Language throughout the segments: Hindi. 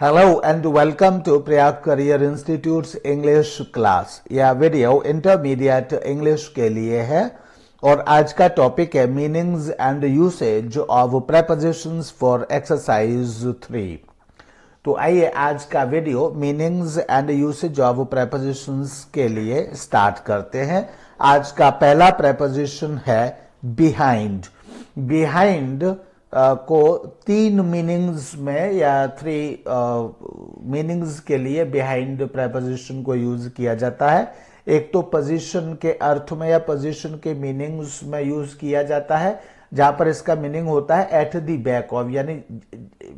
Hello and welcome to Prayag Career Institute's English class। यह वीडियो इंटरमीडिएट इंग्लिश के लिए है और आज का टॉपिक है meanings and usage of prepositions for exercise 3। तो आइए आज का video meanings and usage of prepositions के लिए स्टार्ट करते हैं। आज का पहला प्रेपोजिशन है बिहाइंड। बिहाइंड को तीन मीनिंग्स में या थ्री मीनिंग्स के लिए बिहाइंड प्रेपोजिशन को यूज किया जाता है। एक तो पोजीशन के अर्थ में या पोजीशन के मीनिंग्स में यूज किया जाता है, जहां पर इसका मीनिंग होता है एट द बैक ऑफ, यानी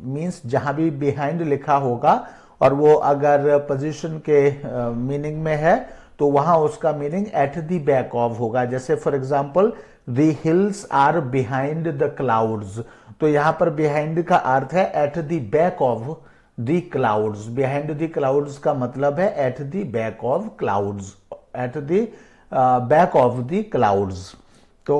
मींस जहां भी बिहाइंड लिखा होगा और वो अगर पोजीशन के मीनिंग में है तो वहां उसका meaning at the back of होगा। जैसे for example the hills are behind the clouds, तो यहां पर बिहाइंड का अर्थ है at the back of the clouds. Behind the clouds का मतलब है at the back of clouds, at the back of the clouds. तो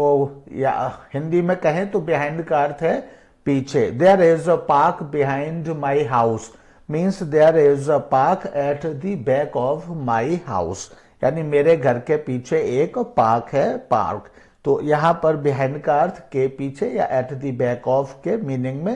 या हिंदी में कहें तो बिहाइंड का अर्थ है पीछे। There is a park behind my house means there is a park at the back of my house, यानी मेरे घर के पीछे एक पार्क है, पार्क। तो यहां पर बिहाइंड का अर्थ के पीछे या एट द बैक ऑफ के मीनिंग में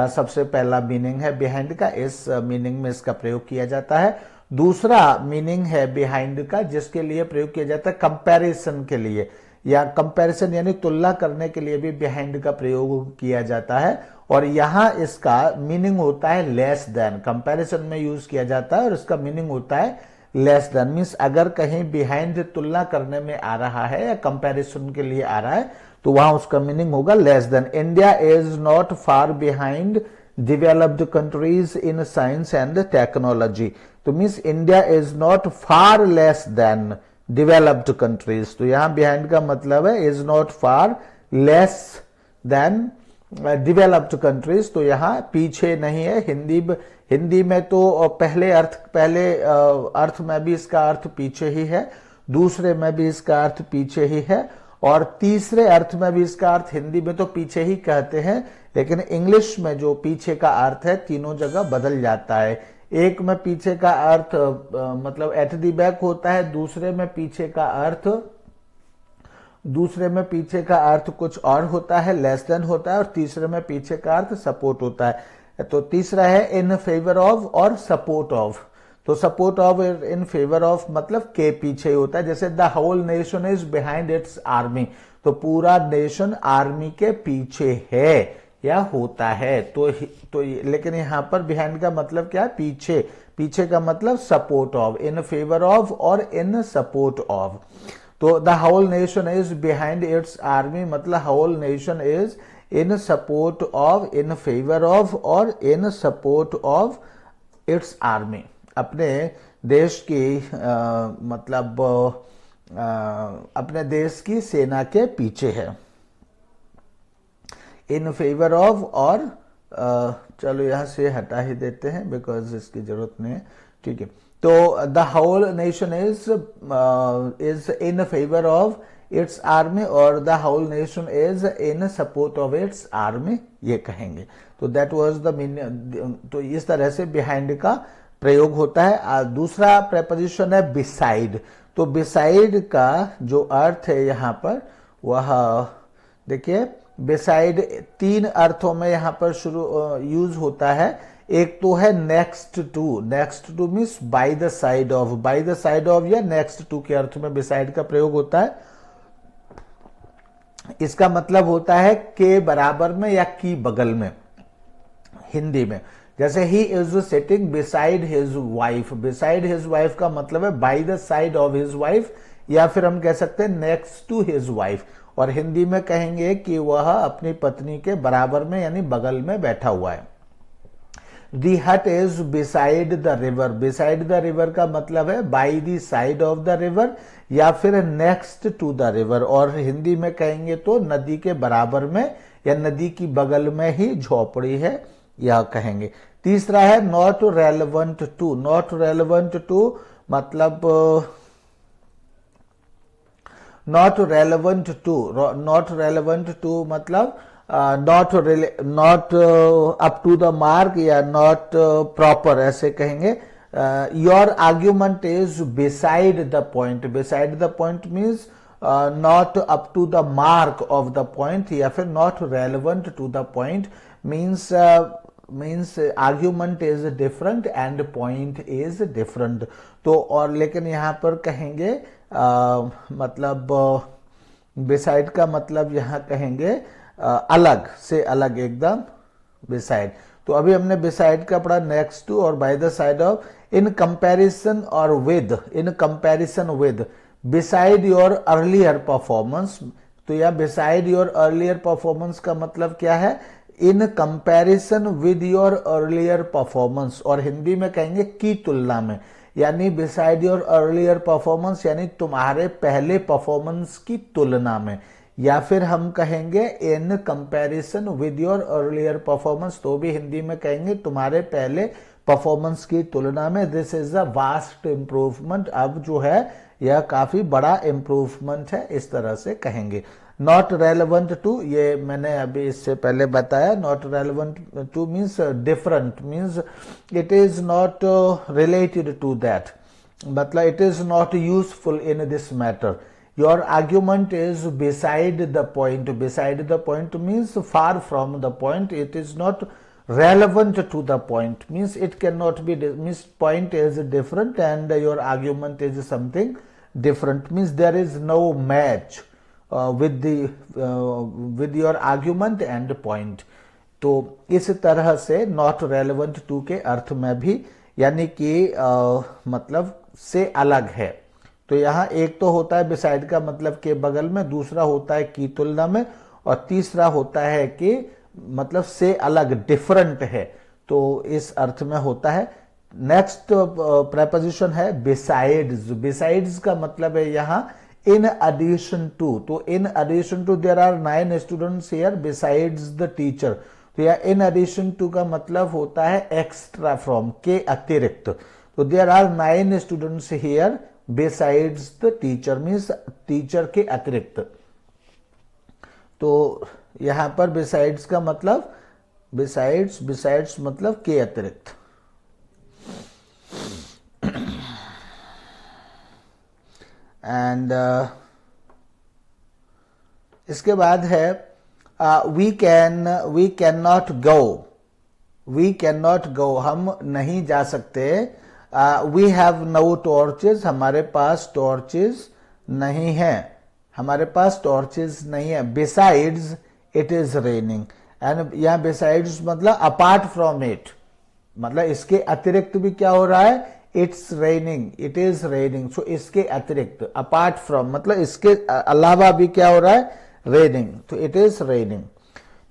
सबसे पहला मीनिंग है बिहाइंड का, इस मीनिंग में इसका प्रयोग किया जाता है। दूसरा मीनिंग है बिहाइंड का जिसके लिए प्रयोग किया जाता है कंपैरिजन के लिए, या कंपैरिजन यानी तुलना करने के लिए भी बिहाइंड का प्रयोग किया जाता है। और यहां इसका मीनिंग होता है लेस देन। कंपैरिजन में यूज किया जाता है और इसका मीनिंग होता है लेस देन, मीन्स अगर कहीं बिहाइंड तुलना करने में आ रहा है या कंपैरिजन के लिए आ रहा है तो वहां उसका मीनिंग होगा less than. India is not far behind developed countries in science and technology, तो means India is not far less than developed countries. तो यहां बिहाइंड का मतलब है is not far less than developed countries, तो यहां पीछे नहीं है। हिंदी में तो पहले अर्थ में भी इसका अर्थ पीछे ही है, दूसरे में भी इसका अर्थ पीछे ही है, और तीसरे अर्थ में भी इसका अर्थ हिंदी में तो पीछे ही कहते हैं, लेकिन इंग्लिश में जो पीछे का अर्थ है तीनों जगह बदल जाता है। एक में पीछे का अर्थ मतलब एट द बैक होता है, दूसरे में पीछे का अर्थ कुछ और होता है, लेस देन होता है, और तीसरे में पीछे का अर्थ सपोर्ट होता है। तो तीसरा है इन फेवर ऑफ और सपोर्ट ऑफ। तो support of in favour of मतलब के पीछे होता है। जैसे the whole nation is behind its army, तो पूरा नेशन आर्मी के पीछे है या होता है। तो लेकिन यहां पर बिहाइंड का मतलब क्या है? पीछे। पीछे का मतलब support of, in favour of और इन सपोर्ट ऑफ। तो the whole nation is behind its army मतलब whole nation is in support of, in favour of और in support of its army. अपने देश की अपने देश की सेना के पीछे है। इन फेवर ऑफ और चलो यहां से हटा ही देते हैं बिकॉज इसकी जरूरत नहीं है, ठीक है। तो the whole nation is in favour of its army और the whole nation is in support of its army, ये कहेंगे। तो दैट वाज द मीनिंग। तो इस तरह से बिहाइंड का प्रयोग होता है। दूसरा प्रेपोजिशन है बिसाइड। तो बिसाइड का जो अर्थ है यहां पर वह देखिए, बिसाइड तीन अर्थों में यहां पर यूज होता है। एक तो है next to. Next to means by the side of, by the side of या नेक्स्ट टू के अर्थ में बिसाइड का प्रयोग होता है। इसका मतलब होता है के बराबर में या की बगल में हिंदी में। जैसे he is sitting beside his wife. Beside his wife का मतलब है bye the side of his wife, या फिर हम कह सकते हैं नेक्स्ट टू हिज वाइफ। और हिंदी में कहेंगे कि वह अपनी पत्नी के बराबर में यानी बगल में बैठा हुआ है। दी हट is beside the river. Beside the river का मतलब है by the side of the river या फिर नेक्स्ट टू द रिवर। और हिंदी में कहेंगे तो नदी के बराबर में या नदी की बगल में ही झोपड़ी है, यह कहेंगे। तीसरा है not relevant to. Not relevant to मतलब नॉट रेलेवेंट टू मतलब not up to the mark या नॉट प्रॉपर, ऐसे कहेंगे. Your argument is beside the point. Beside the point means not up to the mark of the point, या फिर not relevant to the point. Means argument is different and point is different. तो और लेकिन यहां पर कहेंगे मतलब बिसाइड का मतलब यहां कहेंगे अलग से अलग, एकदम बिसाइड. तो अभी हमने बिसाइड का पढ़ा. नेक्स्ट टू और by the side of. In comparison और with. In comparison with. Beside your earlier performance. तो यह बिसाइड योर अर्लियर परफॉर्मेंस का मतलब क्या है? इन comparison with your earlier performance, और हिंदी में कहेंगे की तुलना में. यानी बिसाइड योर अर्लियर परफॉर्मेंस यानी तुम्हारे पहले परफॉर्मेंस की तुलना में, या फिर हम कहेंगे इन comparison with your earlier performance, तो भी हिंदी में कहेंगे तुम्हारे पहले परफॉर्मेंस की तुलना में. This is a vast improvement. अब जो है यह काफी बड़ा इम्प्रूवमेंट है, इस तरह से कहेंगे. नॉट रेलेवेंट टू, ये मैंने अभी इससे पहले बताया. Not relevant to means different, means it is not related to that, मतलब it is not useful in this matter. Your argument is beside the point. Beside the point means far from the point. It is not relevant to the point, means it cannot be, means point is different and your argument is something different, means there is no match with your argument and point. तो इस तरह से not relevant to के अर्थ में भी, यानी कि मतलब से अलग है. तो यहाँ एक तो होता है beside का मतलब के बगल में, दूसरा होता है की तुलना में, और तीसरा होता है कि मतलब से अलग, डिफरेंट है. तो इस अर्थ में होता है. नेक्स्ट प्रेपोजिशन है बिसाइड्स. बिसाइड्स का मतलब है यहां इन एडिशन टू. तो in addition to there are 9 students here besides the teacher. तो यह इन एडिशन टू का मतलब होता है एक्स्ट्रा फ्रॉम, के अतिरिक्त. तो there are 9 students here besides the teacher, means teacher के अतिरिक्त. तो यहां पर बिसाइड्स का मतलब बिसाइड्स मतलब के अतिरिक्त. एंड इसके बाद है we can not go. We can not go, हम नहीं जा सकते. वी हैव नो टॉर्चेस, हमारे पास टॉर्चेस नहीं है. हमारे पास टॉर्चेस नहीं है. Besides it is raining. And यहां बिसाइड्स मतलब अपार्ट फ्रॉम इट, मतलब इसके अतिरिक्त भी क्या हो रहा है? It's raining, it is raining. So इसके अतिरिक्त, अपार्ट फ्रॉम मतलब इसके अलावा भी क्या हो रहा है? रेनिंग. तो इट इज रेनिंग.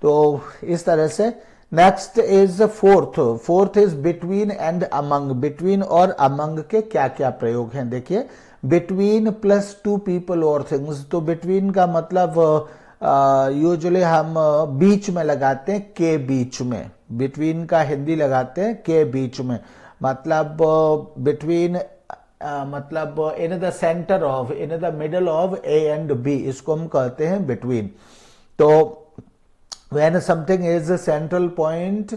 तो इस तरह से. Next is fourth. Fourth is between and among. Between और अमंग के क्या क्या प्रयोग हैं देखिए. बिटवीन प्लस टू पीपल और थिंग्स. तो बिटवीन का मतलब यूजुअली हम बीच में लगाते हैं, के बीच में. बिटवीन का हिंदी लगाते हैं के बीच में, मतलब बिटवीन मतलब in the centre of, in the middle of A and B, इसको हम कहते हैं बिटवीन. तो when something is central point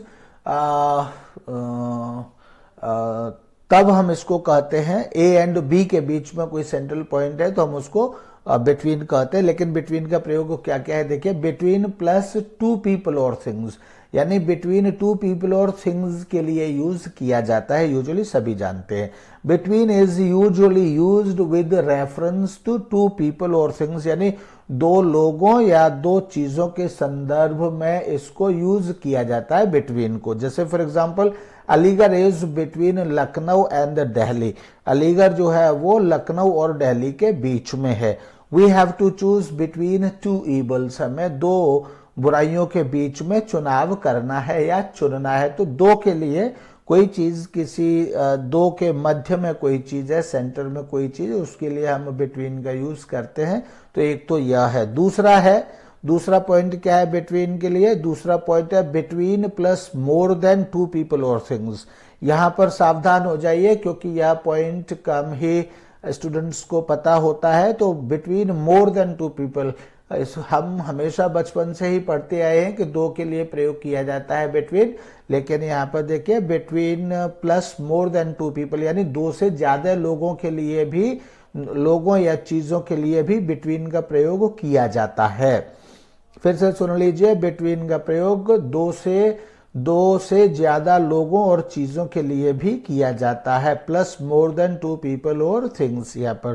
तब हम इसको कहते हैं, ए एंड बी के बीच में कोई सेंट्रल पॉइंट है तो हम उसको बिटवीन कहते हैं. लेकिन बिटवीन का प्रयोग क्या क्या है देखिए. बिटवीन प्लस टू पीपल और थिंग्स, यानी बिटवीन टू पीपल और थिंग्स के लिए यूज किया जाता है, यूजुअली सभी जानते हैं. Between is usually used with reference to two people और थिंग्स, यानी दो लोगों या दो चीजों के संदर्भ में इसको यूज किया जाता है बिटवीन को. जैसे for example Aligarh is between Lucknow and Delhi. Aligarh जो है वो लखनऊ और दिल्ली के बीच में है. We have to choose between two evils, हमें दो बुराइयों के बीच में चुनाव करना है या चुनना है. तो दो के लिए कोई चीज, किसी दो के मध्य में कोई चीज है, सेंटर में कोई चीज, उसके लिए हम बिटवीन का यूज करते हैं. तो एक तो यह है. दूसरा पॉइंट क्या है बिटवीन के लिए? दूसरा पॉइंट है between plus more than two people और थिंग्स. यहां पर सावधान हो जाइए क्योंकि यह पॉइंट कम ही स्टूडेंट्स को पता होता है. तो between more than two people, हम हमेशा बचपन से ही पढ़ते आए हैं कि दो के लिए प्रयोग किया जाता है बिटवीन, लेकिन यहाँ पर देखिए between plus more than two people, यानी दो से ज्यादा लोगों के लिए भी, लोगों या चीजों के लिए भी बिटवीन का प्रयोग किया जाता है। फिर से सुन लीजिए, बिटवीन का प्रयोग दो से ज्यादा लोगों और चीजों के लिए भी किया जाता है, plus more than two people और थिंग्स। यहाँ पर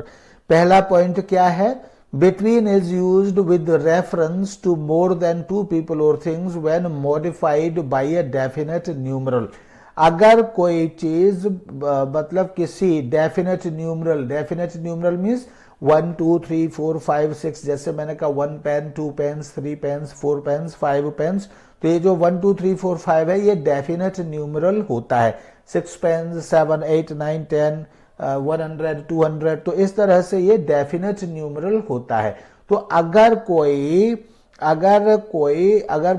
पहला पॉइंट क्या है, between is used with reference to more than two people और things when modified by a definite numeral. अगर कोई चीज मतलब किसी डेफिनेट न्यूमरल मीन्स 1 2 3 4 5 6, जैसे मैंने कहा 1 pen 2 pens 3 pens 4 pens 5 pens, तो ये जो 1 2 3 4 5 है ये डेफिनेट न्यूमरल होता है। 6 पेन्स 7 8 9 10 100 200, तो इस तरह से ये डेफिनेट न्यूमरल होता है। तो अगर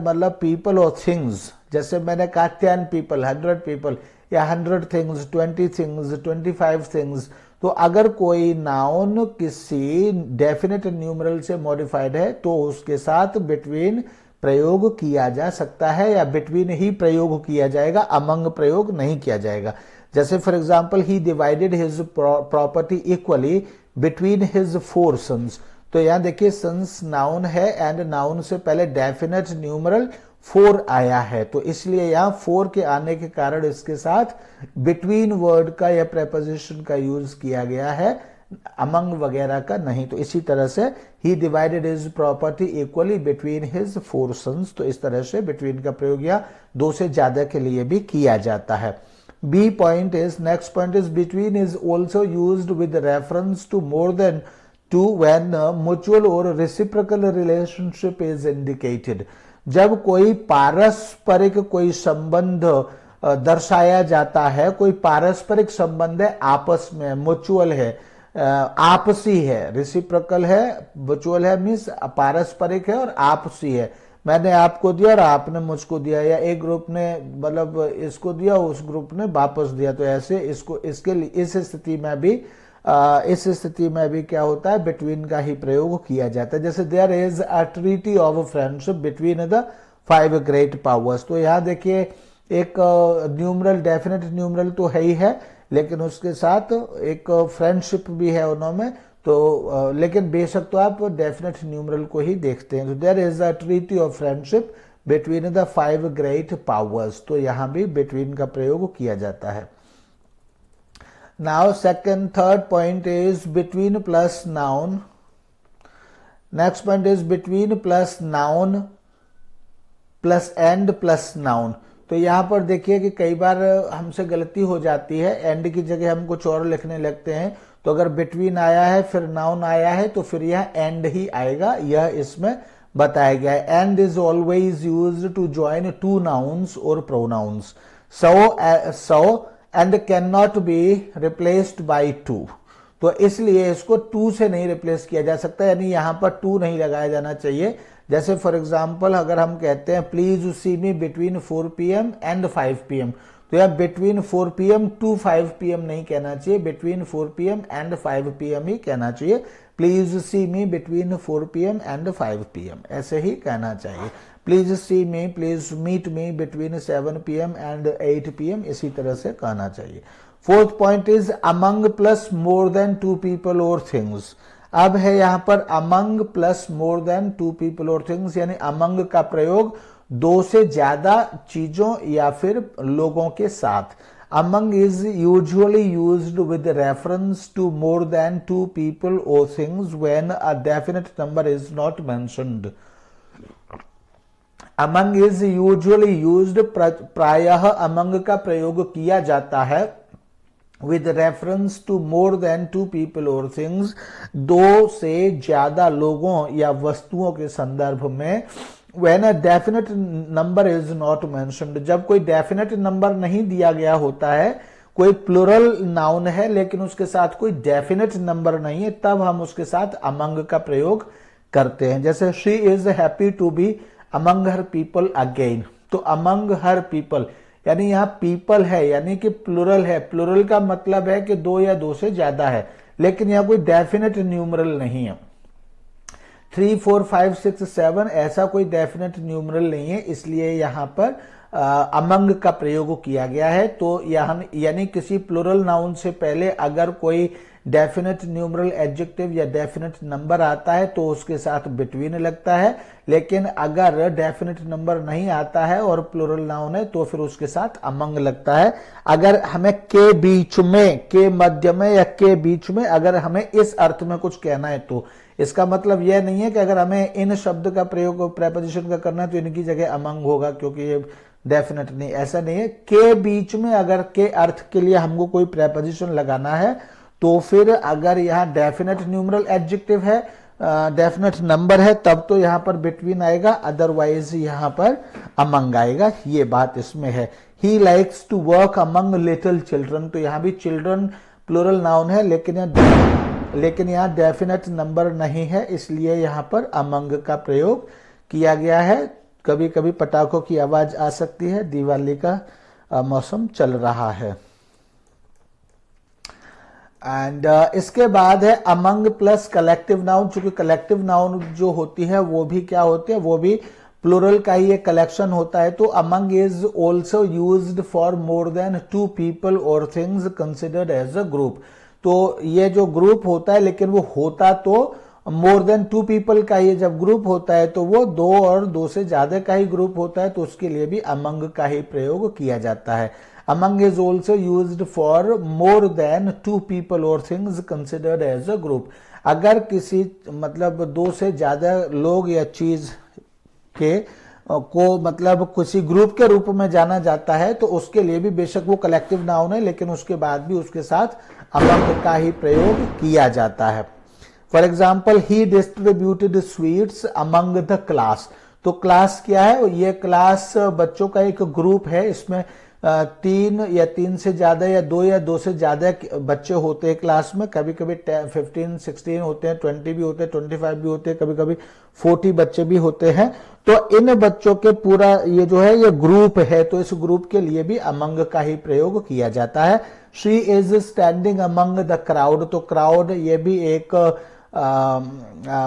मतलब पीपल और थिंग्स, जैसे मैंने कहा 10 पीपल 100 पीपल या 100 थिंग्स 20 थिंग्स 25 थिंग्स, तो अगर कोई नाउन किसी डेफिनेट न्यूमरल से मॉडिफाइड है तो उसके साथ बिटवीन प्रयोग किया जा सकता है, या बिटवीन ही प्रयोग किया जाएगा, अमंग प्रयोग नहीं किया जाएगा। जैसे for example, he divided his property equally between his 4 sons. तो यहां देखिए सन्स नाउन है एंड नाउन से पहले डेफिनेट न्यूमरल 4 आया है, तो इसलिए यहां 4 के आने के कारण इसके साथ बिटवीन वर्ड का या प्रेपोजिशन का यूज किया गया है, अमंग वगैरह का नहीं। तो इसी तरह से ही divided his property equally between his 4 sons, तो इस तरह से बिटवीन का प्रयोग या दो से ज्यादा के लिए भी किया जाता है। B point is, next point is, between is also used with reference to more than two when mutual or reciprocal relationship is indicated। जब कोई पारस्परिक कोई संबंध दर्शाया जाता है, कोई पारस्परिक संबंध है, आपस में म्यूचुअल है, आपसी है, रेसिप्रोकल है, म्यूचुअल है मीन्स पारस्परिक है और आपसी है। मैंने आपको दिया और आपने मुझको दिया, या एक ग्रुप ने मतलब इसको दिया उस ग्रुप ने वापस दिया, तो ऐसे इसके लिए इस स्थिति में भी क्या होता है, बिटवीन का ही प्रयोग किया जाता है। जैसे there is a treaty of friendship between the 5 great powers. तो यहाँ देखिए एक न्यूमरल, डेफिनेट न्यूमरल तो है ही है, लेकिन उसके साथ एक फ्रेंडशिप भी है उनमें, तो लेकिन बेशक तो आप डेफिनेट न्यूमरल को ही देखते हैं। तो there is a treaty of friendship between the 5 great powers, तो यहां भी बिटवीन का प्रयोग किया जाता है। Now third point is between plus noun. Next point is between plus noun plus and plus noun. तो यहां पर देखिए कि कई बार हमसे गलती हो जाती है, एंड की जगह हम कुछ और लिखने लगते हैं। तो अगर बिटवीन आया है फिर नाउन आया है तो फिर यह एंड ही आएगा, यह इसमें बताया गया है। And is always used to join 2 nouns और pronouns, so and can not be replaced by 2। तो इसलिए इसको 2 से नहीं रिप्लेस किया जा सकता, यानी यहां पर 2 नहीं लगाया जाना चाहिए। जैसे फॉर एग्जाम्पल अगर हम कहते हैं please see me between 4 PM and 5 PM, तो यह बिटवीन 4 PM टू 5 PM नहीं कहना चाहिए, बिटवीन 4 PM एंड 5 PM ही कहना चाहिए। Please see me between 4 PM and 5 PM ऐसे ही कहना चाहिए। Please see me, please meet me between 7 PM and 8 PM, इसी तरह से कहना चाहिए। Fourth point is among plus more than 2 people और थिंग्स। अब है यहां पर among plus more than 2 people और थिंग्स, यानी अमंग का प्रयोग 2 से ज्यादा चीजों या फिर लोगों के साथ। Among is usually used with reference to more than 2 people और things when a definite number is not mentioned. Among is usually used, प्रायः अमंग का प्रयोग किया जाता है with reference to more than 2 people और थिंग्स, 2 से ज्यादा लोगों या वस्तुओं के संदर्भ में। When a definite number is not mentioned, जब कोई डेफिनेट नंबर नहीं दिया गया होता है, कोई प्लुरल नाउन है लेकिन उसके साथ कोई डेफिनेट नंबर नहीं है, तब हम उसके साथ अमंग का प्रयोग करते हैं। जैसे she is happy to be among her people again, तो अमंग हर पीपल यानी यहां पीपल है यानी कि प्लुरल है। प्लुरल का मतलब है कि 2 या 2 से ज्यादा है, लेकिन यहां कोई डेफिनेट न्यूमरल नहीं है। 3, 4, 5, 6, 7 ऐसा कोई डेफिनेट न्यूमरल नहीं है, इसलिए यहाँ पर अमंग का प्रयोग किया गया है। तो यानी किसी प्लूरल नाउन से पहले अगर कोई डेफिनेट न्यूमरल एडजेक्टिव या डेफिनेट नंबर आता है तो उसके साथ बिटवीन लगता है, लेकिन अगर डेफिनेट नंबर नहीं आता है और प्लूरल नाउन है तो फिर उसके साथ अमंग लगता है। अगर हमें के बीच में, के मध्य में या के बीच में अगर हमें इस अर्थ में कुछ कहना है तो इसका मतलब यह नहीं है कि अगर हमें इन शब्द का प्रयोग प्रेपोजिशन का करना है तो इनकी जगह अमंग होगा, क्योंकि ये डेफिनेट नहीं, ऐसा नहीं है। के बीच में अगर के अर्थ के लिए हमको कोई प्रेपोजिशन लगाना है तो फिर अगर यहाँ डेफिनेट न्यूमरल एडजेक्टिव है, डेफिनेट नंबर है, तब तो यहाँ पर बिटवीन आएगा, अदरवाइज यहाँ पर अमंग आएगा। ये बात इसमें है। He likes to work among little children, तो यहाँ भी चिल्ड्रन प्लूरल नाउन है, लेकिन यहाँ डेफिनेट नंबर नहीं है, इसलिए यहाँ पर अमंग का प्रयोग किया गया है। कभी कभी पटाखों की आवाज आ सकती है, दिवाली का मौसम चल रहा है। एंड इसके बाद है अमंग प्लस कलेक्टिव नाउन। चूंकि कलेक्टिव नाउन जो होती है वो भी क्या होती है, वो भी प्लूरल का ही एक कलेक्शन होता है। तो among is also used for more than 2 people और things considered as a group. तो ये जो ग्रुप होता है, लेकिन वो होता तो मोर देन 2 पीपल का ही, जब ग्रुप होता है तो वो 2 और 2 से ज्यादा का ही ग्रुप होता है, तो उसके लिए भी अमंग का ही प्रयोग किया जाता है। Among is also used for more than 2 people or things considered as a group। अगर किसी मतलब 2 से ज्यादा लोग या चीज के को मतलब किसी ग्रुप के रूप में जाना जाता है तो उसके लिए भी बेशक वो कलेक्टिव नाउन है, लेकिन उसके बाद भी उसके साथ अमंग का ही प्रयोग किया जाता है। For example, he distributed sweets among the class. तो क्लास क्या है, ये क्लास बच्चों का एक ग्रुप है, इसमें 3 या 3 से ज्यादा या 2 या 2 से ज्यादा बच्चे होते हैं क्लास में। कभी कभी 15, 16 होते हैं, 20 भी होते हैं, 25 भी होते हैं, कभी कभी 40 बच्चे भी होते हैं। तो इन बच्चों के पूरा ये जो है ये ग्रुप है, तो इस ग्रुप के लिए भी अमंग का ही प्रयोग किया जाता है। She is standing among the crowd. तो क्राउड ये भी एक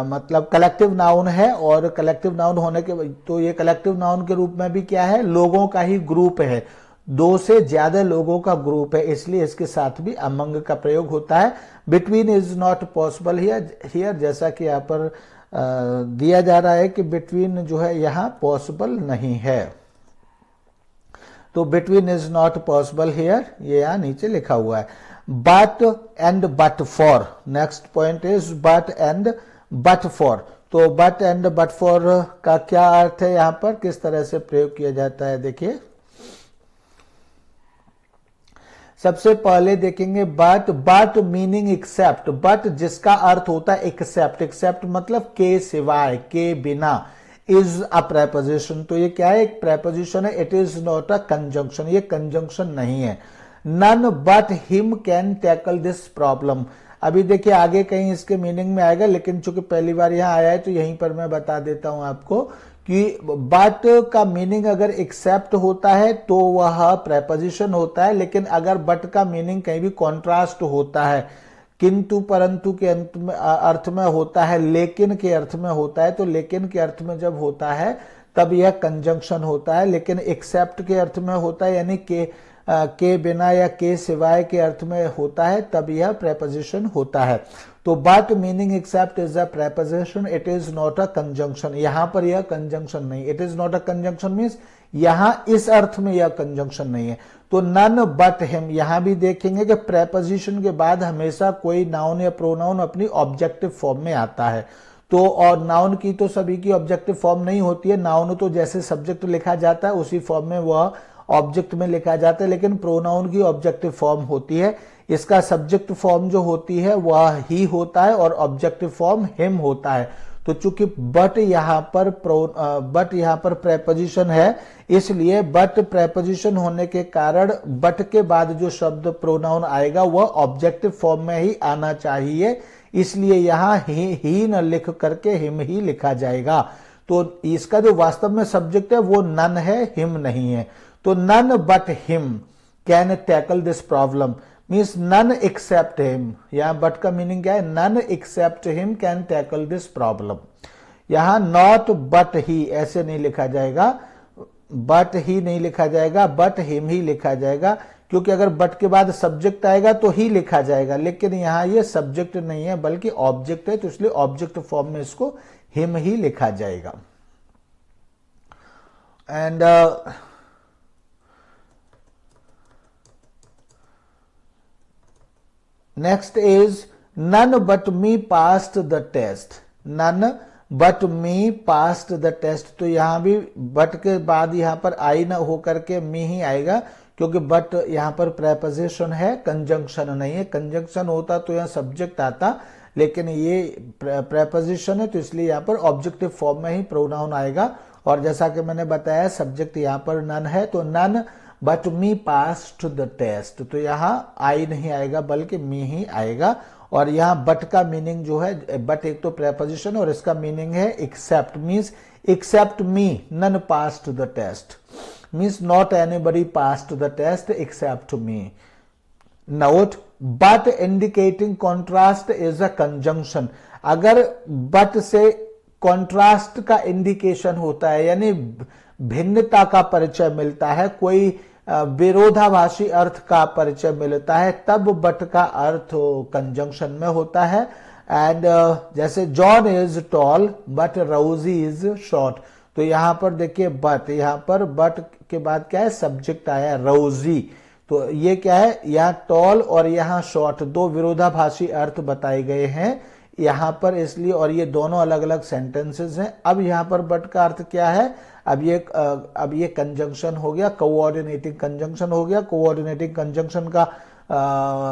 मतलब कलेक्टिव नाउन है, और कलेक्टिव नाउन होने के तो ये कलेक्टिव नाउन के रूप में भी क्या है, लोगों का ही ग्रुप है, 2 से ज्यादा लोगों का ग्रुप है, इसलिए इसके साथ भी अमंग का प्रयोग होता है। Between is not possible here, जैसा कि यहाँ पर दिया जा रहा है कि बिटवीन जो है यहाँ पॉसिबल नहीं है, तो between is not possible here, ये यहाँ नीचे लिखा हुआ है। But and but for, next point is but and but for. तो बट एंड बट फॉर का क्या अर्थ है, यहाँ पर किस तरह से प्रयोग किया जाता है, देखिए। सबसे पहले देखेंगे बट मीनिंग एक्सेप्ट। बट जिसका अर्थ होता है एक्सेप्ट, एक्सेप्ट मतलब के सिवाय, के बिना। इज अ प्रेपोजिशन, तो ये क्या है, एक प्रेपोजिशन है। It is not a conjunction, ये कंजंक्शन नहीं है। None but him can tackle this problem. अभी देखिए आगे कहीं इसके मीनिंग में आएगा, लेकिन चूंकि पहली बार यहां आया है तो यहीं पर मैं बता देता हूं आपको कि बट का मीनिंग अगर एक्सेप्ट होता है तो वह प्रेपोजिशन होता है, लेकिन अगर बट का मीनिंग कहीं भी कॉन्ट्रास्ट होता है, किंतु परंतु के अर्थ में होता है, लेकिन के अर्थ में होता है, तो लेकिन के अर्थ में जब होता है तब यह कंजंक्शन होता है। लेकिन एक्सेप्ट के अर्थ में होता है, यानी के बिना या के सिवाय के अर्थ में होता है, तब यह प्रेपोजिशन होता है। तो but meaning except is a preposition, it is not a conjunction. यहां पर यह कंजंक्शन नहीं, it is not a conjunction means यहां इस अर्थ में यह कंजंक्शन नहीं है। तो नन बट हिम, यहां भी देखेंगे कि प्रेपोजिशन के बाद हमेशा कोई नाउन या प्रोनाउन अपनी ऑब्जेक्टिव फॉर्म में आता है। तो और नाउन की तो सभी की ऑब्जेक्टिव फॉर्म नहीं होती है, नाउन तो जैसे सब्जेक्ट लिखा जाता है उसी फॉर्म में वह ऑब्जेक्ट में लिखा जाता है, लेकिन प्रोनाउन की ऑब्जेक्टिव फॉर्म होती है। इसका सब्जेक्ट फॉर्म जो होती है वह ही होता है और ऑब्जेक्टिव फॉर्म हिम होता है। तो चूंकि बट यहां पर प्रेपोजिशन है, इसलिए बट प्रेपोजिशन होने के कारण बट के बाद जो शब्द प्रोनाउन आएगा वह ऑब्जेक्टिव फॉर्म में ही आना चाहिए, इसलिए यहां ही न लिख करके हिम ही लिखा जाएगा। तो इसका जो वास्तव में सब्जेक्ट है वो नन है, हिम नहीं है। तो none but him can tackle this problem, means none except him. यहाँ बट का मीनिंग क्या है, none except him can tackle this problem. यहां नॉट बट ही ऐसे नहीं लिखा जाएगा, बट ही नहीं लिखा जाएगा, बट हिम ही लिखा जाएगा, क्योंकि अगर बट के बाद सब्जेक्ट आएगा तो ही लिखा जाएगा, लेकिन यहां ये सब्जेक्ट नहीं है बल्कि ऑब्जेक्ट है, तो इसलिए ऑब्जेक्ट फॉर्म में इसको हिम ही लिखा जाएगा। And next is none but me passed the test. None but me passed the test, तो यहां भी बट के बाद यहां पर आई ना होकर के मी ही आएगा, क्योंकि बट यहां पर प्रेपोजिशन है, कंजंक्शन नहीं है। कंजंक्शन होता तो यहां सब्जेक्ट आता, लेकिन ये प्रेपोजिशन है, तो इसलिए यहां पर ऑब्जेक्टिव फॉर्म में ही प्रोनाउन आएगा। और जैसा कि मैंने बताया सब्जेक्ट यहां पर नन है, तो none but me passed the test, तो यहां आई नहीं आएगा बल्कि मी ही आएगा। और यहां बट का मीनिंग जो है, बट एक तो प्रेपोजिशन और इसका मीनिंग है except, means except me none passed the test, means not anybody passed the test except me. Note but indicating contrast is a conjunction. अगर बट से कॉन्ट्रास्ट का इंडिकेशन होता है, यानी भिन्नता का परिचय मिलता है, कोई विरोधाभासी अर्थ का परिचय मिलता है, तब बट का अर्थ कंजंक्शन में होता है। एंड जैसे जॉन इज टॉल बट रोजी इज शॉर्ट, तो यहां पर देखिए बट, यहां पर बट के बाद क्या है, सब्जेक्ट आया रोजी, तो ये क्या है, यहां टॉल और यहां शॉर्ट, दो विरोधाभासी अर्थ बताए गए हैं यहां पर, इसलिए, और ये दोनों अलग अलग सेंटेंसेस हैं। अब यहां पर बट का अर्थ क्या है, अब ये कंजंक्शन हो गया, कोऑर्डिनेटिंग कंजंक्शन हो गया। कोऑर्डिनेटिंग कंजंक्शन का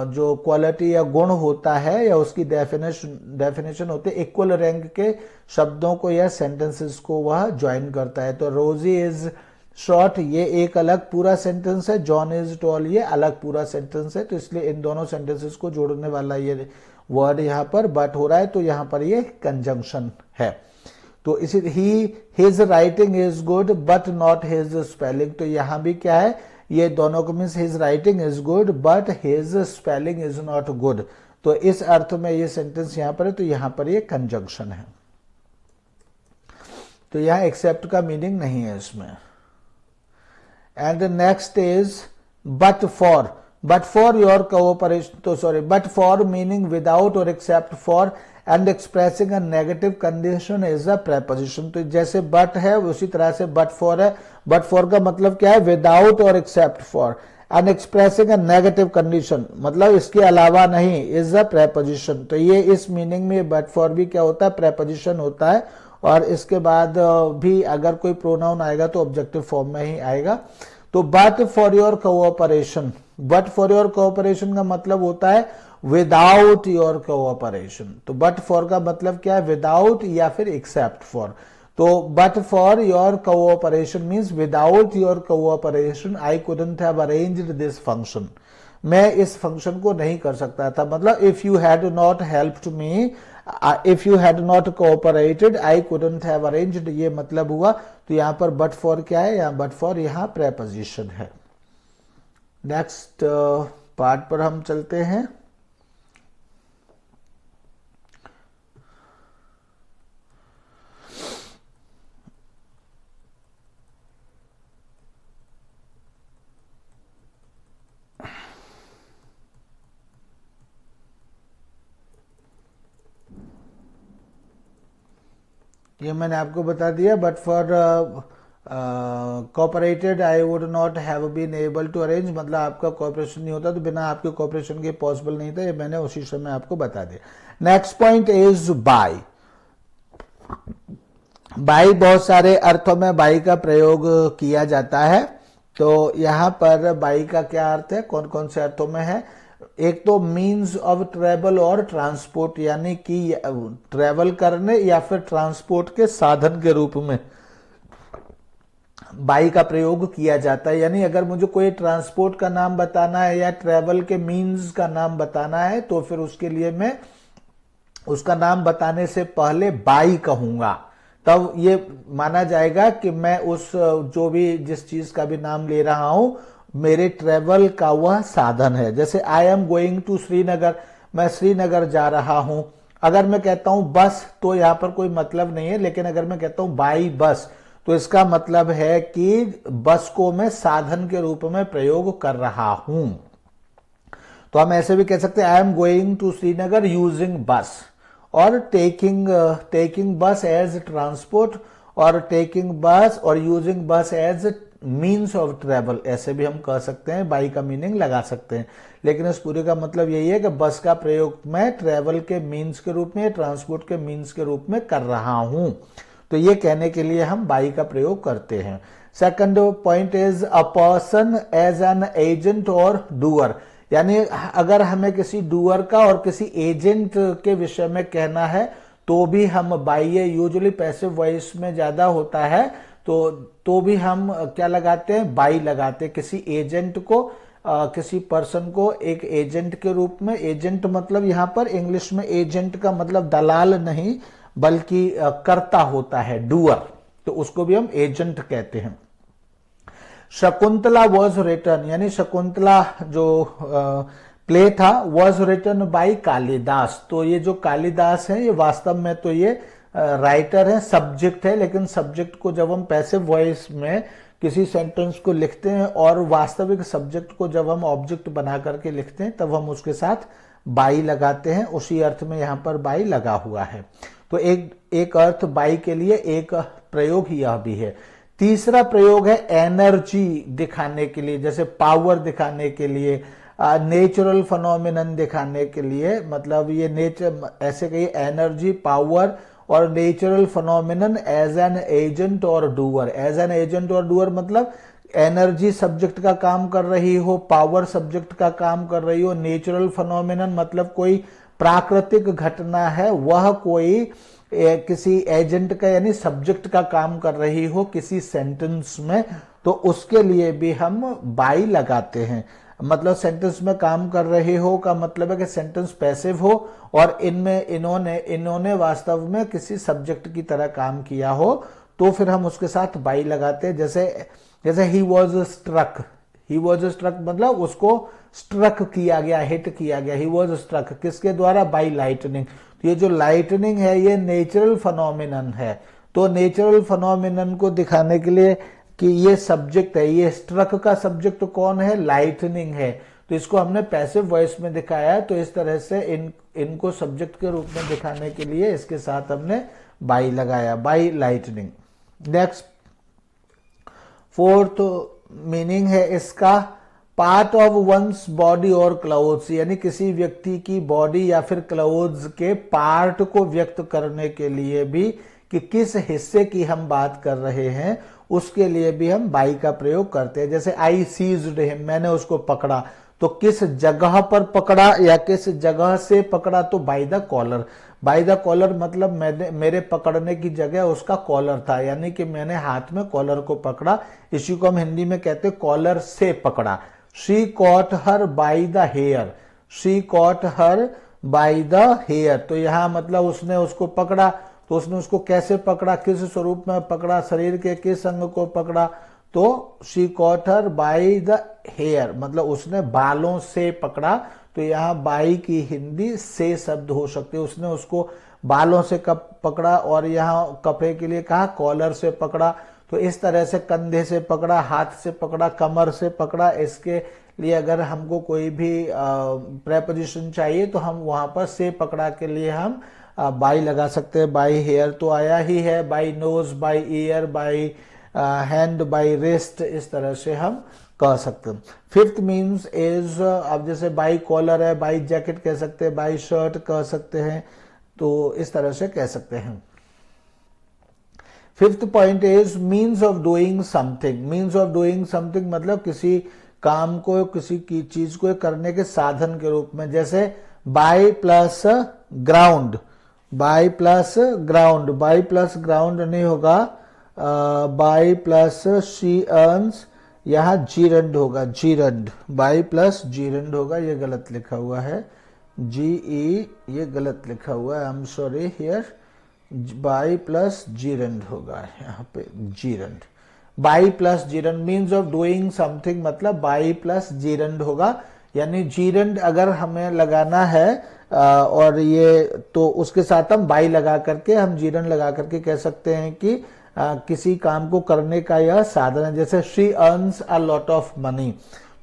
जो क्वालिटी या गुण होता है या उसकी डेफिनेशन होती है, इक्वल रैंक के शब्दों को या सेंटेंसेस को वह ज्वाइन करता है। तो रोजी इज शॉर्ट ये एक अलग पूरा सेंटेंस है, जॉन इज टॉल ये अलग पूरा सेंटेंस है, तो इसलिए इन दोनों सेंटेंसेस को जोड़ने वाला ये वर्ड यहां पर बट हो रहा है, तो यहां पर ये कंजंक्शन है। तो इसी his writing is good but not his spelling, तो यहां भी क्या है, ये दोनों को means his writing is good but his spelling is not good, तो इस अर्थ में ये सेंटेंस यहां पर है, तो यहां पर ये कंजंक्शन है, तो यहां एक्सेप्ट का मीनिंग नहीं है इसमें। And next is but for your cooperation, तो sorry, but for meaning without और except for and expressing a negative condition is a preposition, तो जैसे बट है उसी तरह से बट फॉर है। बट फॉर का मतलब क्या है, विदाउट और except for, and expressing a negative condition मतलब इसके अलावा नहीं, इज अ प्रेपोजिशन, तो ये इस मीनिंग में बट फॉर भी क्या होता है, प्रेपोजिशन होता है। और इसके बाद भी अगर कोई प्रोनाउन आएगा तो ऑब्जेक्टिव फॉर्म में ही आएगा। तो but for your cooperation, but for your cooperation का मतलब होता है विदाउट योर कोऑपरेशन, तो बट फॉर का मतलब क्या है, विदाउट या फिर एक्सेप्ट फॉर। तो but for your cooperation means without your cooperation I couldn't have arranged this function, मैं इस फंक्शन को नहीं कर सकता था, मतलब if you had not helped me, if you had not cooperated I couldn't have arranged, ये मतलब हुआ। तो यहां पर बट फॉर क्या है, यहां बट फॉर यहां प्रेपोजिशन है। नेक्स्ट पार्ट पर हम चलते हैं। ये मैंने आपको बता दिया, but for cooperated I would not have been able to arrange, मतलब आपका कोऑपरेशन नहीं होता तो बिना आपके कोऑपरेशन के पॉसिबल नहीं था, ये मैंने उसी समय आपको बता दिया। Next point is by. By बहुत सारे अर्थों में बाय का प्रयोग किया जाता है, तो यहां पर बाय का क्या अर्थ है, कौन कौन से अर्थों में है। एक तो मीन्स ऑफ ट्रेवल और ट्रांसपोर्ट, यानी कि ट्रेवल करने या फिर ट्रांसपोर्ट के साधन के रूप में बाई का प्रयोग किया जाता है। यानी अगर मुझे कोई ट्रांसपोर्ट का नाम बताना है या ट्रेवल के मीन्स का नाम बताना है, तो फिर उसके लिए मैं उसका नाम बताने से पहले बाई कहूंगा, तब ये माना जाएगा कि मैं उस जो भी जिस चीज का भी नाम ले रहा हूं मेरे ट्रेवल का वह साधन है। जैसे I am going to Srinagar, मैं श्रीनगर जा रहा हूं। अगर मैं कहता हूं बस तो यहां पर कोई मतलब नहीं है, लेकिन अगर मैं कहता हूं बाई बस तो इसका मतलब है कि बस को मैं साधन के रूप में प्रयोग कर रहा हूं। तो हम ऐसे भी कह सकते हैं I am going to Srinagar using bus, और टेकिंग बस एज ट्रांसपोर्ट, और टेकिंग बस और यूजिंग बस एज मीन्स ऑफ ट्रेवल, ऐसे भी हम कह सकते हैं, बाई का मीनिंग लगा सकते हैं। लेकिन इस पूरे का मतलब यही है कि बस का प्रयोग मैं ट्रेवल के मीन्स के रूप में, ट्रांसपोर्ट के मीन्स के रूप में कर रहा हूं। तो ये कहने के लिए हम बाई का प्रयोग करते हैं। Second point is a person as an agent और डूअर, यानी अगर हमें किसी डूअर का और किसी एजेंट के विषय में कहना है तो भी हम बाई, ये यूजुअली पैसिव वॉइस में ज्यादा होता है, तो भी हम क्या लगाते हैं, बाई लगाते हैं। किसी एजेंट को, किसी पर्सन को एक एजेंट के रूप में, एजेंट मतलब यहां पर इंग्लिश में एजेंट का मतलब दलाल नहीं बल्कि कर्ता होता है, डूअर, तो उसको भी हम एजेंट कहते हैं। शकुंतला वॉज रिटन, यानी शकुंतला जो प्ले था वॉज रिटन बाई कालिदास, तो ये जो कालिदास है ये वास्तव में तो ये राइटर है, सब्जेक्ट है, लेकिन सब्जेक्ट को जब हम पैसिव वॉइस में किसी सेंटेंस को लिखते हैं और वास्तविक सब्जेक्ट को जब हम ऑब्जेक्ट बना करके लिखते हैं तब हम उसके साथ बाई लगाते हैं। उसी अर्थ में यहां पर बाई लगा हुआ है। तो एक अर्थ बाई के लिए, एक प्रयोग यह भी है। तीसरा प्रयोग है एनर्जी दिखाने के लिए, जैसे पावर दिखाने के लिए, नेचुरल फिनोमिनन दिखाने के लिए, मतलब ये नेचर, ऐसे कहिए एनर्जी, पावर और natural phenomenon as an agent और डूअर। एज एन एजेंट और डूअर मतलब एनर्जी सब्जेक्ट का काम कर रही हो, पावर सब्जेक्ट का काम कर रही हो, नेचुरल फिनोमिनन मतलब कोई प्राकृतिक घटना है, वह कोई किसी एजेंट का यानी सब्जेक्ट का काम कर रही हो किसी सेंटेंस में, तो उसके लिए भी हम बाई लगाते हैं। मतलब सेंटेंस में काम कर रहे हो का मतलब है कि सेंटेंस पैसिव हो और इनमें इन्होंने वास्तव में किसी सब्जेक्ट की तरह काम किया हो, तो फिर हम उसके साथ बाई लगाते हैं। जैसे he was struck, he was struck मतलब उसको स्ट्रक किया गया, हिट किया गया। ही वॉज स्ट्रक किसके द्वारा, बाई लाइटनिंग। तो ये जो लाइटनिंग है ये नेचुरल फिनोमिनन है, तो नेचुरल फिनोमिनन को दिखाने के लिए कि ये सब्जेक्ट है, ये स्ट्रक का सब्जेक्ट कौन है, लाइटनिंग है, तो इसको हमने पैसिव वॉइस में दिखाया है। तो इस तरह से इनको सब्जेक्ट के रूप में दिखाने के लिए इसके साथ हमने बाई लगाया, by lightning. Next fourth meaning है इसका, पार्ट ऑफ वंस बॉडी और क्लोथ्स, यानी किसी व्यक्ति की बॉडी या फिर क्लोथ्स के पार्ट को व्यक्त करने के लिए भी कि किस हिस्से की हम बात कर रहे हैं उसके लिए भी हम बाई का प्रयोग करते हैं। जैसे आई सीज्ड हिम, मैंने उसको पकड़ा, तो किस जगह पर पकड़ा या किस जगह से पकड़ा, तो by the collar. By the collar मतलब मेरे पकड़ने की जगह उसका कॉलर था, यानी कि मैंने हाथ में कॉलर को पकड़ा, इसी को हम हिंदी में कहते हैं कॉलर से पकड़ा। She caught her by the hair, she caught her by the hair, तो यहां मतलब उसने उसको पकड़ा, तो उसने उसको कैसे पकड़ा, किस स्वरूप में पकड़ा, शरीर के किस अंग को पकड़ा, तो she caught her by the hair मतलब उसने बालों से पकड़ा। तो यहाँ बाई की हिंदी से शब्द हो सकते हैं, उसने उसको बालों से कब पकड़ा, और यहाँ कपड़े के लिए कहा कॉलर से पकड़ा। तो इस तरह से कंधे से पकड़ा, हाथ से पकड़ा, कमर से पकड़ा। इसके लिए अगर हमको कोई भी प्रेपोजिशन चाहिए तो हम वहां पर से पकड़ा के लिए हम बाई लगा सकते हैं। बाई हेयर तो आया ही है, by nose, by ear, by hand, by wrist, इस तरह से हम कह सकते हैं। फिफ्थ मीन्स इज, अब जैसे बाई कॉलर है, बाई जैकेट कह सकते हैं, बाई शर्ट कह सकते हैं, तो इस तरह से कह सकते हैं। Fifth point is means of doing something. Means of doing something मतलब किसी काम को, किसी की चीज को करने के साधन के रूप में। जैसे by plus ground, by plus ground, by plus ground नहीं होगा, बाई प्लस शी अर्न्स, यहां जीरंड होगा, जीरंड, बाई प्लस जीरंड होगा, ये गलत लिखा हुआ है, GE ये गलत लिखा हुआ है, I am sorry here, by plus gerund होगा यहाँ पे, gerund. By plus gerund means of doing something, मतलब बाई प्लस जीरंड होगा। यानी जीरंड अगर हमें लगाना है और ये तो उसके साथ हम बाई लगा करके, हम जीरंड लगा करके कह सकते हैं कि किसी काम को करने का यह साधन है। जैसे she earns a lot of money,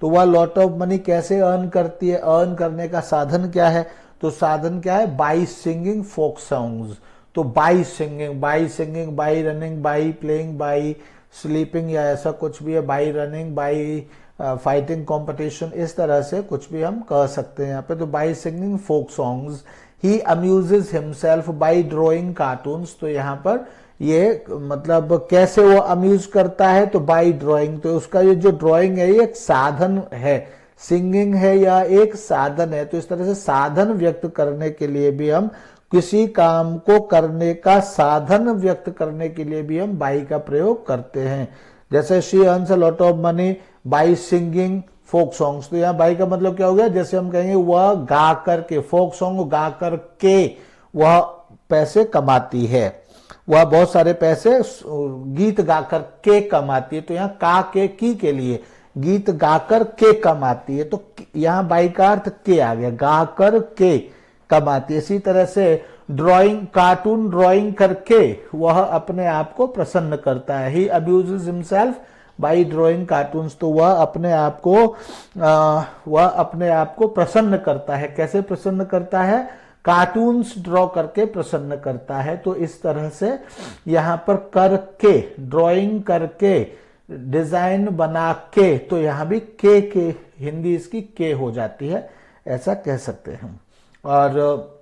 तो वह लॉट ऑफ मनी कैसे अर्न करती है, अर्न करने का साधन क्या है, तो साधन क्या है, बाई सिंगिंग फोक सॉन्ग्स। तो by singing, by running, by playing, by sleeping या ऐसा कुछ भी है, by running, by fighting competition, इस तरह से कुछ भी हम कह सकते हैं यहाँ पे। तो by singing folk songs, he amuses himself by drawing cartoons. तो यहाँ पर ये मतलब कैसे वो अम्यूज करता है, तो बाई ड्रॉइंग। तो उसका ये जो ड्रॉइंग है ये एक साधन है, सिंगिंग है या एक साधन है। तो इस तरह से साधन व्यक्त करने के लिए भी हम, किसी काम को करने का साधन व्यक्त करने के लिए भी हम बाई का प्रयोग करते हैं। जैसे she earns a lot of money by singing folk songs. तो यहाँ बाई का मतलब क्या हो गया, जैसे हम कहेंगे वह गा करके, फोक सॉन्ग गा करके वह पैसे कमाती है, वह बहुत सारे पैसे गीत गाकर के कमाती है। तो यहाँ का के की के लिए गीत गाकर के कमाती है, तो यहाँ बाई का अर्थ के आ गया, गाकर के कमाती है। इसी तरह से ड्राइंग, कार्टून ड्राइंग करके वह अपने आप को प्रसन्न करता है। He abuses himself by drawing cartoons. तो वह अपने आप को प्रसन्न करता है। कैसे प्रसन्न करता है, कार्टून्स ड्रॉ करके प्रसन्न करता है। तो इस तरह से यहाँ पर करके, ड्राइंग करके, डिजाइन बना के, तो यहाँ भी के हिंदी इसकी के हो जाती है, ऐसा कह सकते हैं। और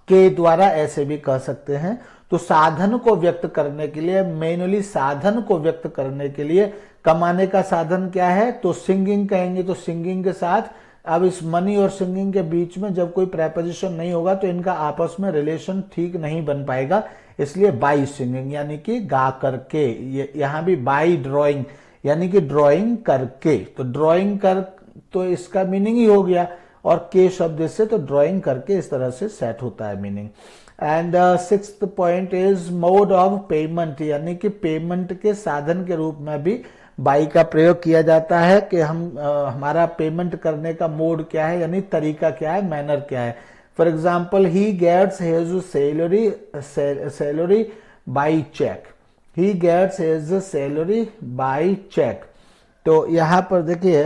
के द्वारा ऐसे भी कह सकते हैं। तो साधन को व्यक्त करने के लिए, मैनुअली साधन को व्यक्त करने के लिए, कमाने का साधन क्या है, तो सिंगिंग कहेंगे। तो सिंगिंग के साथ, अब इस मनी और सिंगिंग के बीच में जब कोई प्रेपोजिशन नहीं होगा तो इनका आपस में रिलेशन ठीक नहीं बन पाएगा, इसलिए बाई सिंगिंग यानी कि गा करके। यहां भी बाई ड्राइंग यानी कि ड्राइंग करके। तो ड्राइंग कर, तो इसका मीनिंग ही हो गया, और के शब्द से तो ड्राइंग करके इस तरह से सेट होता है meaning. And sixth point is mode of payment, यानी कि पेमेंट के साधन के रूप में भी बाई का प्रयोग किया जाता है कि हम हमारा पेमेंट करने का मोड क्या है, यानी तरीका क्या है, मैनर क्या है। For example, he gets his salary by cheque, he gets his salary by cheque. तो यहां पर देखिए,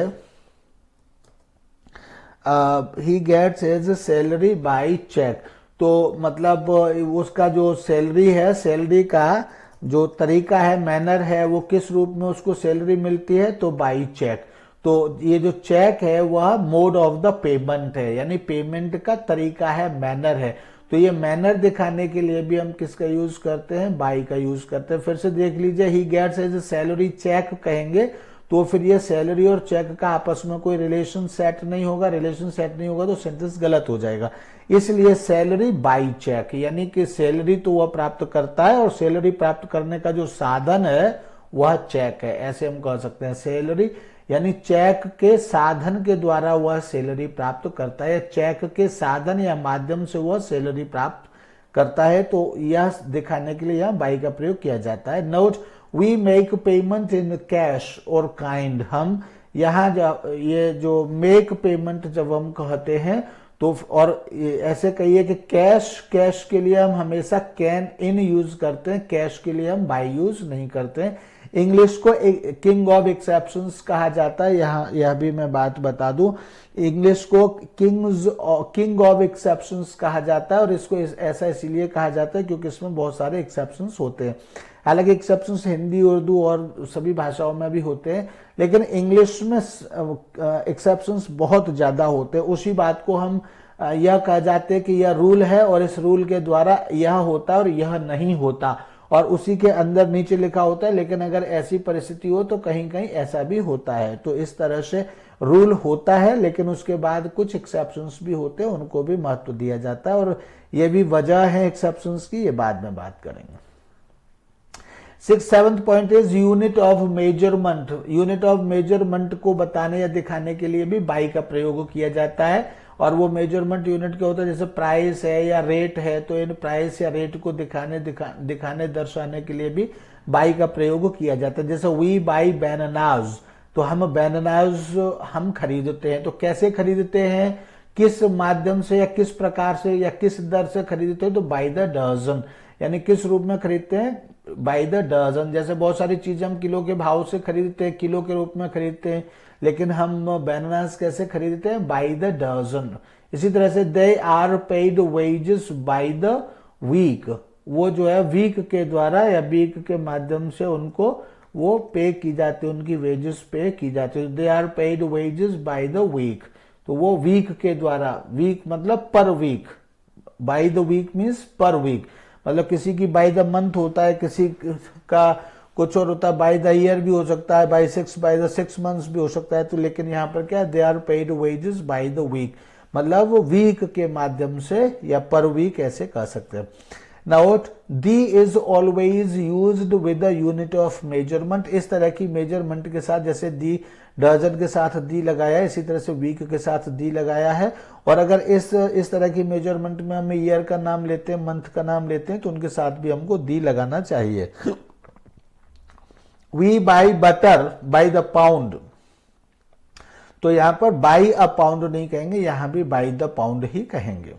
he gets his salary by cheque. तो मतलब उसका जो सैलरी है, सैलरी का जो तरीका है, मैनर है, वो किस रूप में उसको सैलरी मिलती है, तो बाई चेक। तो ये जो चेक है वह मोड ऑफ द पेमेंट है, यानी पेमेंट का तरीका है, मैनर है। तो ये मैनर दिखाने के लिए भी हम किसका यूज करते हैं, बाई का यूज करते हैं। फिर से देख लीजिए, he gets his salary cheque कहेंगे तो फिर ये सैलरी और चेक का आपस में कोई रिलेशन सेट नहीं होगा, रिलेशन सेट नहीं होगा तो सेंटेंस गलत हो जाएगा। इसलिए सैलरी बाई चेक, यानी कि सैलरी तो वह प्राप्त करता है और सैलरी प्राप्त करने का जो साधन है वह चेक है, ऐसे हम कह सकते हैं। सैलरी यानी चेक के साधन के द्वारा वह सैलरी प्राप्त करता है, चेक के साधन या माध्यम से वह सैलरी प्राप्त करता है। तो यह दिखाने के लिए यह बाई का प्रयोग किया जाता है। Note, we make payment in cash और काइंड। हम यहाँ ये जो मेक पेमेंट जब हम कहते हैं तो, और ऐसे कहिए कि कैश के लिए हम हमेशा कैन इन यूज करते हैं, कैश के लिए हम बाई यूज नहीं करते हैं। इंग्लिश को किंग ऑफ एक्सेप्शंस कहा जाता है। यहाँ यह भी मैं बात बता दूं, इंग्लिश को किंग ऑफ एक्सेप्शंस कहा जाता है, और इसको ऐसा इसीलिए कहा जाता है क्योंकि इसमें बहुत सारे एक्सेप्शंस होते हैं। हालांकि एक्सेप्शंस हिंदी, उर्दू और सभी भाषाओं में भी होते हैं, लेकिन इंग्लिश में एक्सेप्शंस बहुत ज्यादा होते हैं। उसी बात को हम यह कह जाते हैं कि यह रूल है और इस रूल के द्वारा यह होता है और यह नहीं होता, और उसी के अंदर नीचे लिखा होता है, लेकिन अगर ऐसी परिस्थिति हो तो कहीं कहीं ऐसा भी होता है। तो इस तरह से रूल होता है, लेकिन उसके बाद कुछ एक्सेप्शंस भी होते हैं, उनको भी महत्व दिया जाता है, और ये भी वजह है एक्सेप्शंस की, ये बाद में बात करेंगे। Seventh point is unit of measurement. Unit of measurement को बताने या दिखाने के लिए भी बाई का प्रयोग किया जाता है, और वो मेजरमेंट यूनिट क्या होता है, जैसे प्राइस है या रेट है, तो इन प्राइस या रेट को दिखाने दर्शाने के लिए भी बाई का प्रयोग किया जाता है। जैसे वी बाई बनानास, तो हम बनानास हम खरीदते हैं। तो कैसे खरीदते हैं, किस माध्यम से या किस प्रकार से या किस दर से खरीदते हैं, तो बाय द डजन, यानी किस रूप में खरीदते हैं, बाय द डजन। जैसे बहुत सारी चीजें हम किलो के भाव से खरीदते हैं, किलो के रूप में खरीदते हैं, लेकिन हम बनानास कैसे खरीदते हैं, बाय द डजन। इसी तरह से they are paid wages by the week, वो जो है वीक के द्वारा या वीक के माध्यम से उनको वो पे की जाती है, उनकी वेजेस पे की जाती है। They are paid wages by the week, तो वो वीक के द्वारा, वीक मतलब per week, by the week means per week, मतलब किसी की बाय द मंथ होता है, किसी का कुछ और होता है, बाय द ईयर भी हो सकता है, बाय द 6 मंथ्स भी हो सकता है। तो लेकिन यहाँ पर क्या, they are paid wages by the week, मतलब वो वीक के माध्यम से या पर वीक ऐसे कह सकते हैं। Note, the is always used with the unit of measurement. इस तरह की मेजरमेंट के साथ, जैसे दी डजन के साथ दी लगाया है, इसी तरह से वीक के साथ दी लगाया है। और अगर इस तरह की मेजरमेंट में हम ईयर का नाम लेते हैं, मंथ का नाम लेते हैं, तो उनके साथ भी हमको दी लगाना चाहिए। We buy butter by the pound, तो यहां पर बाई अ पाउंड नहीं कहेंगे, यहां भी बाई द पाउंड ही कहेंगे।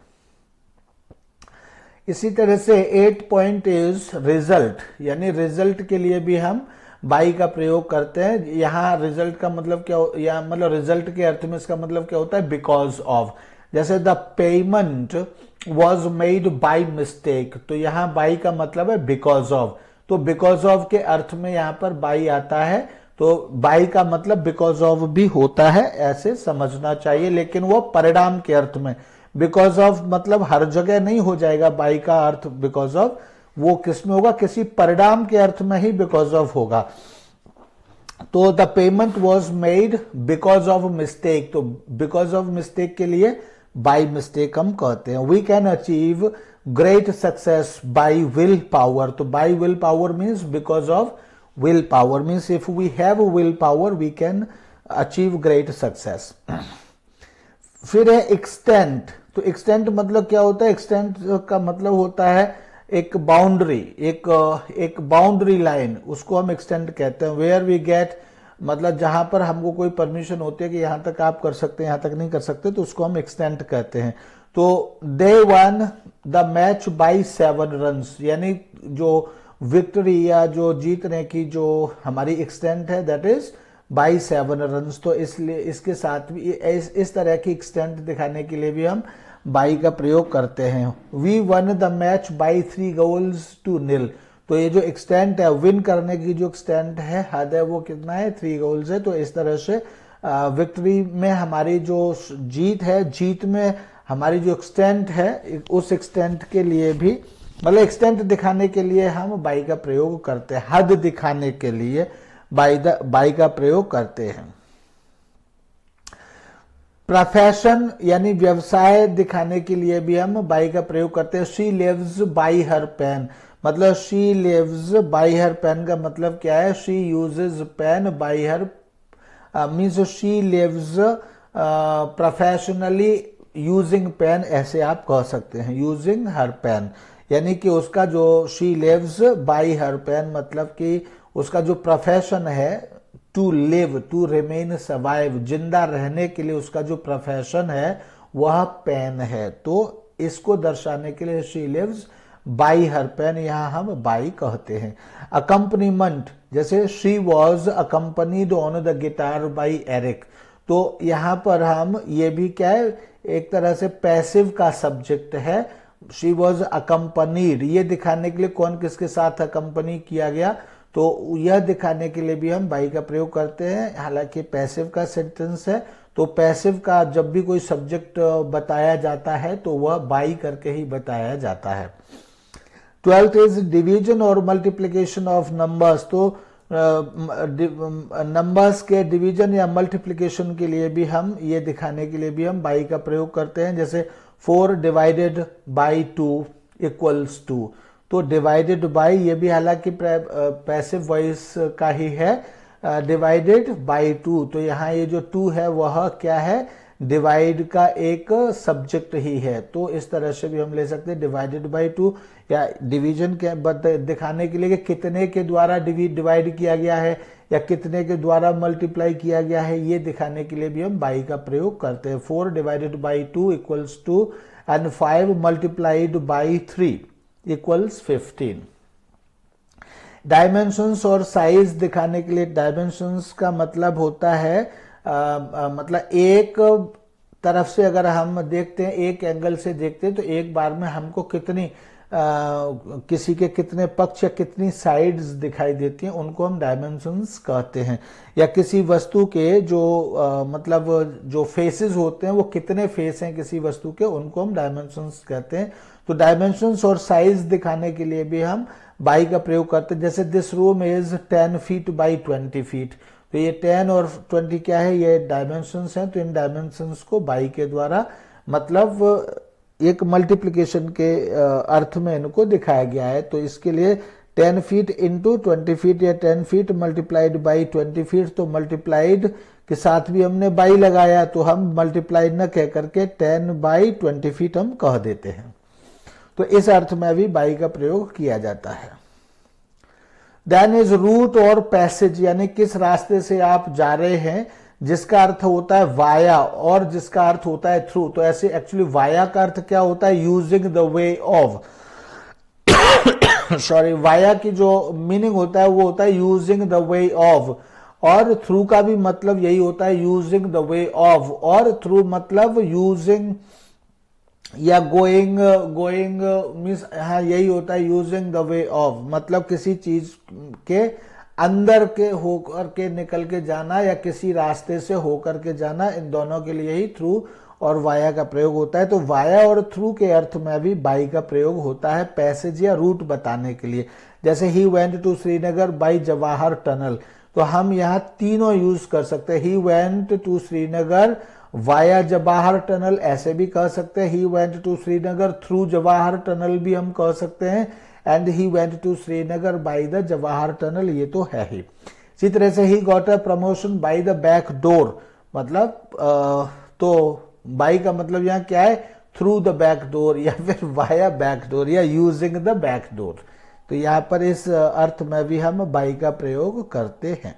इसी तरह से 8 पॉइंट इज रिजल्ट, यानी रिजल्ट के लिए भी हम बाई का प्रयोग करते हैं। यहां रिजल्ट का मतलब क्या, या मतलब रिजल्ट के अर्थ में इसका मतलब क्या होता है, बिकॉज ऑफ। जैसे the payment was made by mistake, तो यहां बाई का मतलब है बिकॉज ऑफ, तो बिकॉज ऑफ के अर्थ में यहां पर बाई आता है, तो बाई का मतलब बिकॉज ऑफ भी होता है, ऐसे समझना चाहिए। लेकिन वो परिणाम के अर्थ में, बिकॉज ऑफ मतलब हर जगह नहीं हो जाएगा बाई का अर्थ बिकॉज ऑफ, वो किस में होगा, किसी परिणाम के अर्थ में ही बिकॉज ऑफ होगा। तो the payment was made because of mistake, तो बिकॉज ऑफ मिस्टेक के लिए बाई मिस्टेक हम कहते हैं। We can achieve great success by will power, तो by will power means because of will power, means if we have will power we can achieve great success. फिर है एक्सटेंट, तो एक्सटेंट मतलब क्या होता है, एक्सटेंट का मतलब होता है एक बाउंड्री, एक बाउंड्री लाइन, उसको हम एक्सटेंट कहते हैं। वेयर वी गेट, मतलब जहां पर हमको कोई परमिशन होती है कि यहां तक आप कर सकते हैं, यहां तक नहीं कर सकते, तो उसको हम एक्सटेंट कहते हैं। तो they won the match by 7 runs, यानी जो विक्ट्री या जो जीतने की जो हमारी एक्सटेंट है दैट इज बाई 7 रन्स। तो इसलिए इसके साथ भी इस तरह की एक्सटेंट दिखाने के लिए भी हम बाई का प्रयोग करते हैं। We won the match by 3 goals to nil, तो ये जो एक्सटेंट है, विन करने की जो एक्सटेंट है, हद है, वो कितना है, 3 गोल्स है। तो इस तरह से विक्ट्री में हमारी जो जीत है, जीत में हमारी जो एक्सटेंट है, उस एक्सटेंट के लिए भी, मतलब एक्सटेंट दिखाने के लिए हम बाई का प्रयोग करते हैं, हद दिखाने के लिए बाई का प्रयोग करते हैं। प्रोफेशन यानी व्यवसाय दिखाने के लिए भी हम बाई का प्रयोग करते हैं। She lives by her pen, मतलब she lives by her pen का मतलब क्या है, she uses pen by her, means she lives professionally using pen, ऐसे आप कह सकते हैं, यूजिंग हर पेन, यानी कि उसका जो she lives by her pen मतलब कि उसका जो प्रोफेशन है, to live, to remain survive, जिंदा रहने के लिए उसका जो प्रोफेशन है वह पेन है। तो इसको दर्शाने के लिए she lives by her pen, यहां हम बाई कहते हैं। अकम्पनीमेंट, जैसे she was accompanied on the guitar by Eric, तो यहां पर हम ये भी क्या है, एक तरह से पैसिव का सब्जेक्ट है। शी वॉज अकम्पनीड, ये दिखाने के लिए कौन किसके साथ अकम्पनी किया गया, तो यह दिखाने के लिए भी हम बाई का प्रयोग करते हैं। हालांकि पैसिव का सेंटेंस है, तो पैसिव का जब भी कोई सब्जेक्ट बताया जाता है तो वह बाई करके ही बताया जाता है। 12th इज डिवीजन और मल्टीप्लीकेशन ऑफ नंबर्स, तो नंबर्स के डिवीजन या मल्टीप्लीकेशन के लिए भी हम, ये दिखाने के लिए भी हम बाई का प्रयोग करते हैं। जैसे 4 डिवाइडेड बाई 2 इक्वल्स 2, तो डिवाइडेड बाई, ये भी हालांकि पैसिव वॉइस का ही है, डिवाइडेड बाई 2, तो यहाँ ये जो 2 है वह क्या है, डिवाइड का एक सब्जेक्ट ही है। तो इस तरह से भी हम ले सकते हैं डिवाइडेड बाई 2, या डिवीजन के दिखाने के लिए कि कितने के द्वारा डिवाइड किया गया है या कितने के द्वारा मल्टीप्लाई किया गया है, ये दिखाने के लिए भी हम बाई का प्रयोग करते हैं। 4 divided by 2 equals 2 and 5 multiplied by 3 equals 15। Dimensions और साइज दिखाने के लिए, डायमेंशंस का मतलब होता है मतलब एक तरफ से अगर हम देखते हैं, एक एंगल से देखते हैं, तो एक बार में हमको कितनी किसी के कितने पक्ष या कितनी साइड्स दिखाई देती हैं, उनको हम डायमेंशंस कहते हैं। या किसी वस्तु के जो मतलब जो फेसेस होते हैं, वो कितने फेस हैं किसी वस्तु के, उनको हम डायमेंशंस कहते हैं। तो डायमेंशंस और साइज दिखाने के लिए भी हम बाई का प्रयोग करते हैं। जैसे this room is 10 feet by 20 feet, तो ये 10 और 20 क्या है, ये डायमेंशंस हैं। तो इन डायमेंशंस को बाई के द्वारा मतलब एक मल्टीप्लिकेशन के अर्थ में इनको दिखाया गया है। तो इसके लिए 10 फीट इंटू 20 फीट या 10 फीट मल्टीप्लाइड बाई 20 फीट, तो मल्टीप्लाइड के साथ भी हमने बाई लगाया, तो हम मल्टीप्लाइड न कह करके 10 बाई 20 फीट हम कह देते हैं। तो इस अर्थ में भी बाई का प्रयोग किया जाता है। देन इज रूट और पैसेज, यानी किस रास्ते से आप जा रहे हैं, जिसका अर्थ होता है वाया और जिसका अर्थ होता है थ्रू। तो ऐसे एक्चुअली वाया का अर्थ क्या होता है, using the way of sorry, via की जो मीनिंग होता है वो होता है यूजिंग द वे ऑफ, और थ्रू का भी मतलब यही होता है यूजिंग द वे ऑफ, और थ्रू मतलब यूजिंग या गोइंग मीन्स हाँ यही होता है यूजिंग द वे ऑफ, मतलब किसी चीज के अंदर के होकर के निकल के जाना या किसी रास्ते से होकर के जाना, इन दोनों के लिए ही थ्रू और वाया का प्रयोग होता है। तो वाया और थ्रू के अर्थ में भी बाई का प्रयोग होता है पैसेज या रूट बताने के लिए। जैसे he went to Srinagar by Jawahar tunnel, तो हम यहाँ तीनों यूज कर सकते हैं। He went to Srinagar via Jawahar tunnel ऐसे भी कह सकते हैं, he went to Srinagar through Jawahar tunnel भी हम कह सकते हैं, and he went to Srinagar by the Jawahar tunnel, ये तो है ही। इसी तरह से he got a promotion by the back door, मतलब तो बाई का मतलब यहाँ क्या है, थ्रू द बैक डोर या फिर वाया बैक डोर या यूजिंग द बैक डोर। तो यहाँ पर इस अर्थ में भी हम बाई का प्रयोग करते हैं।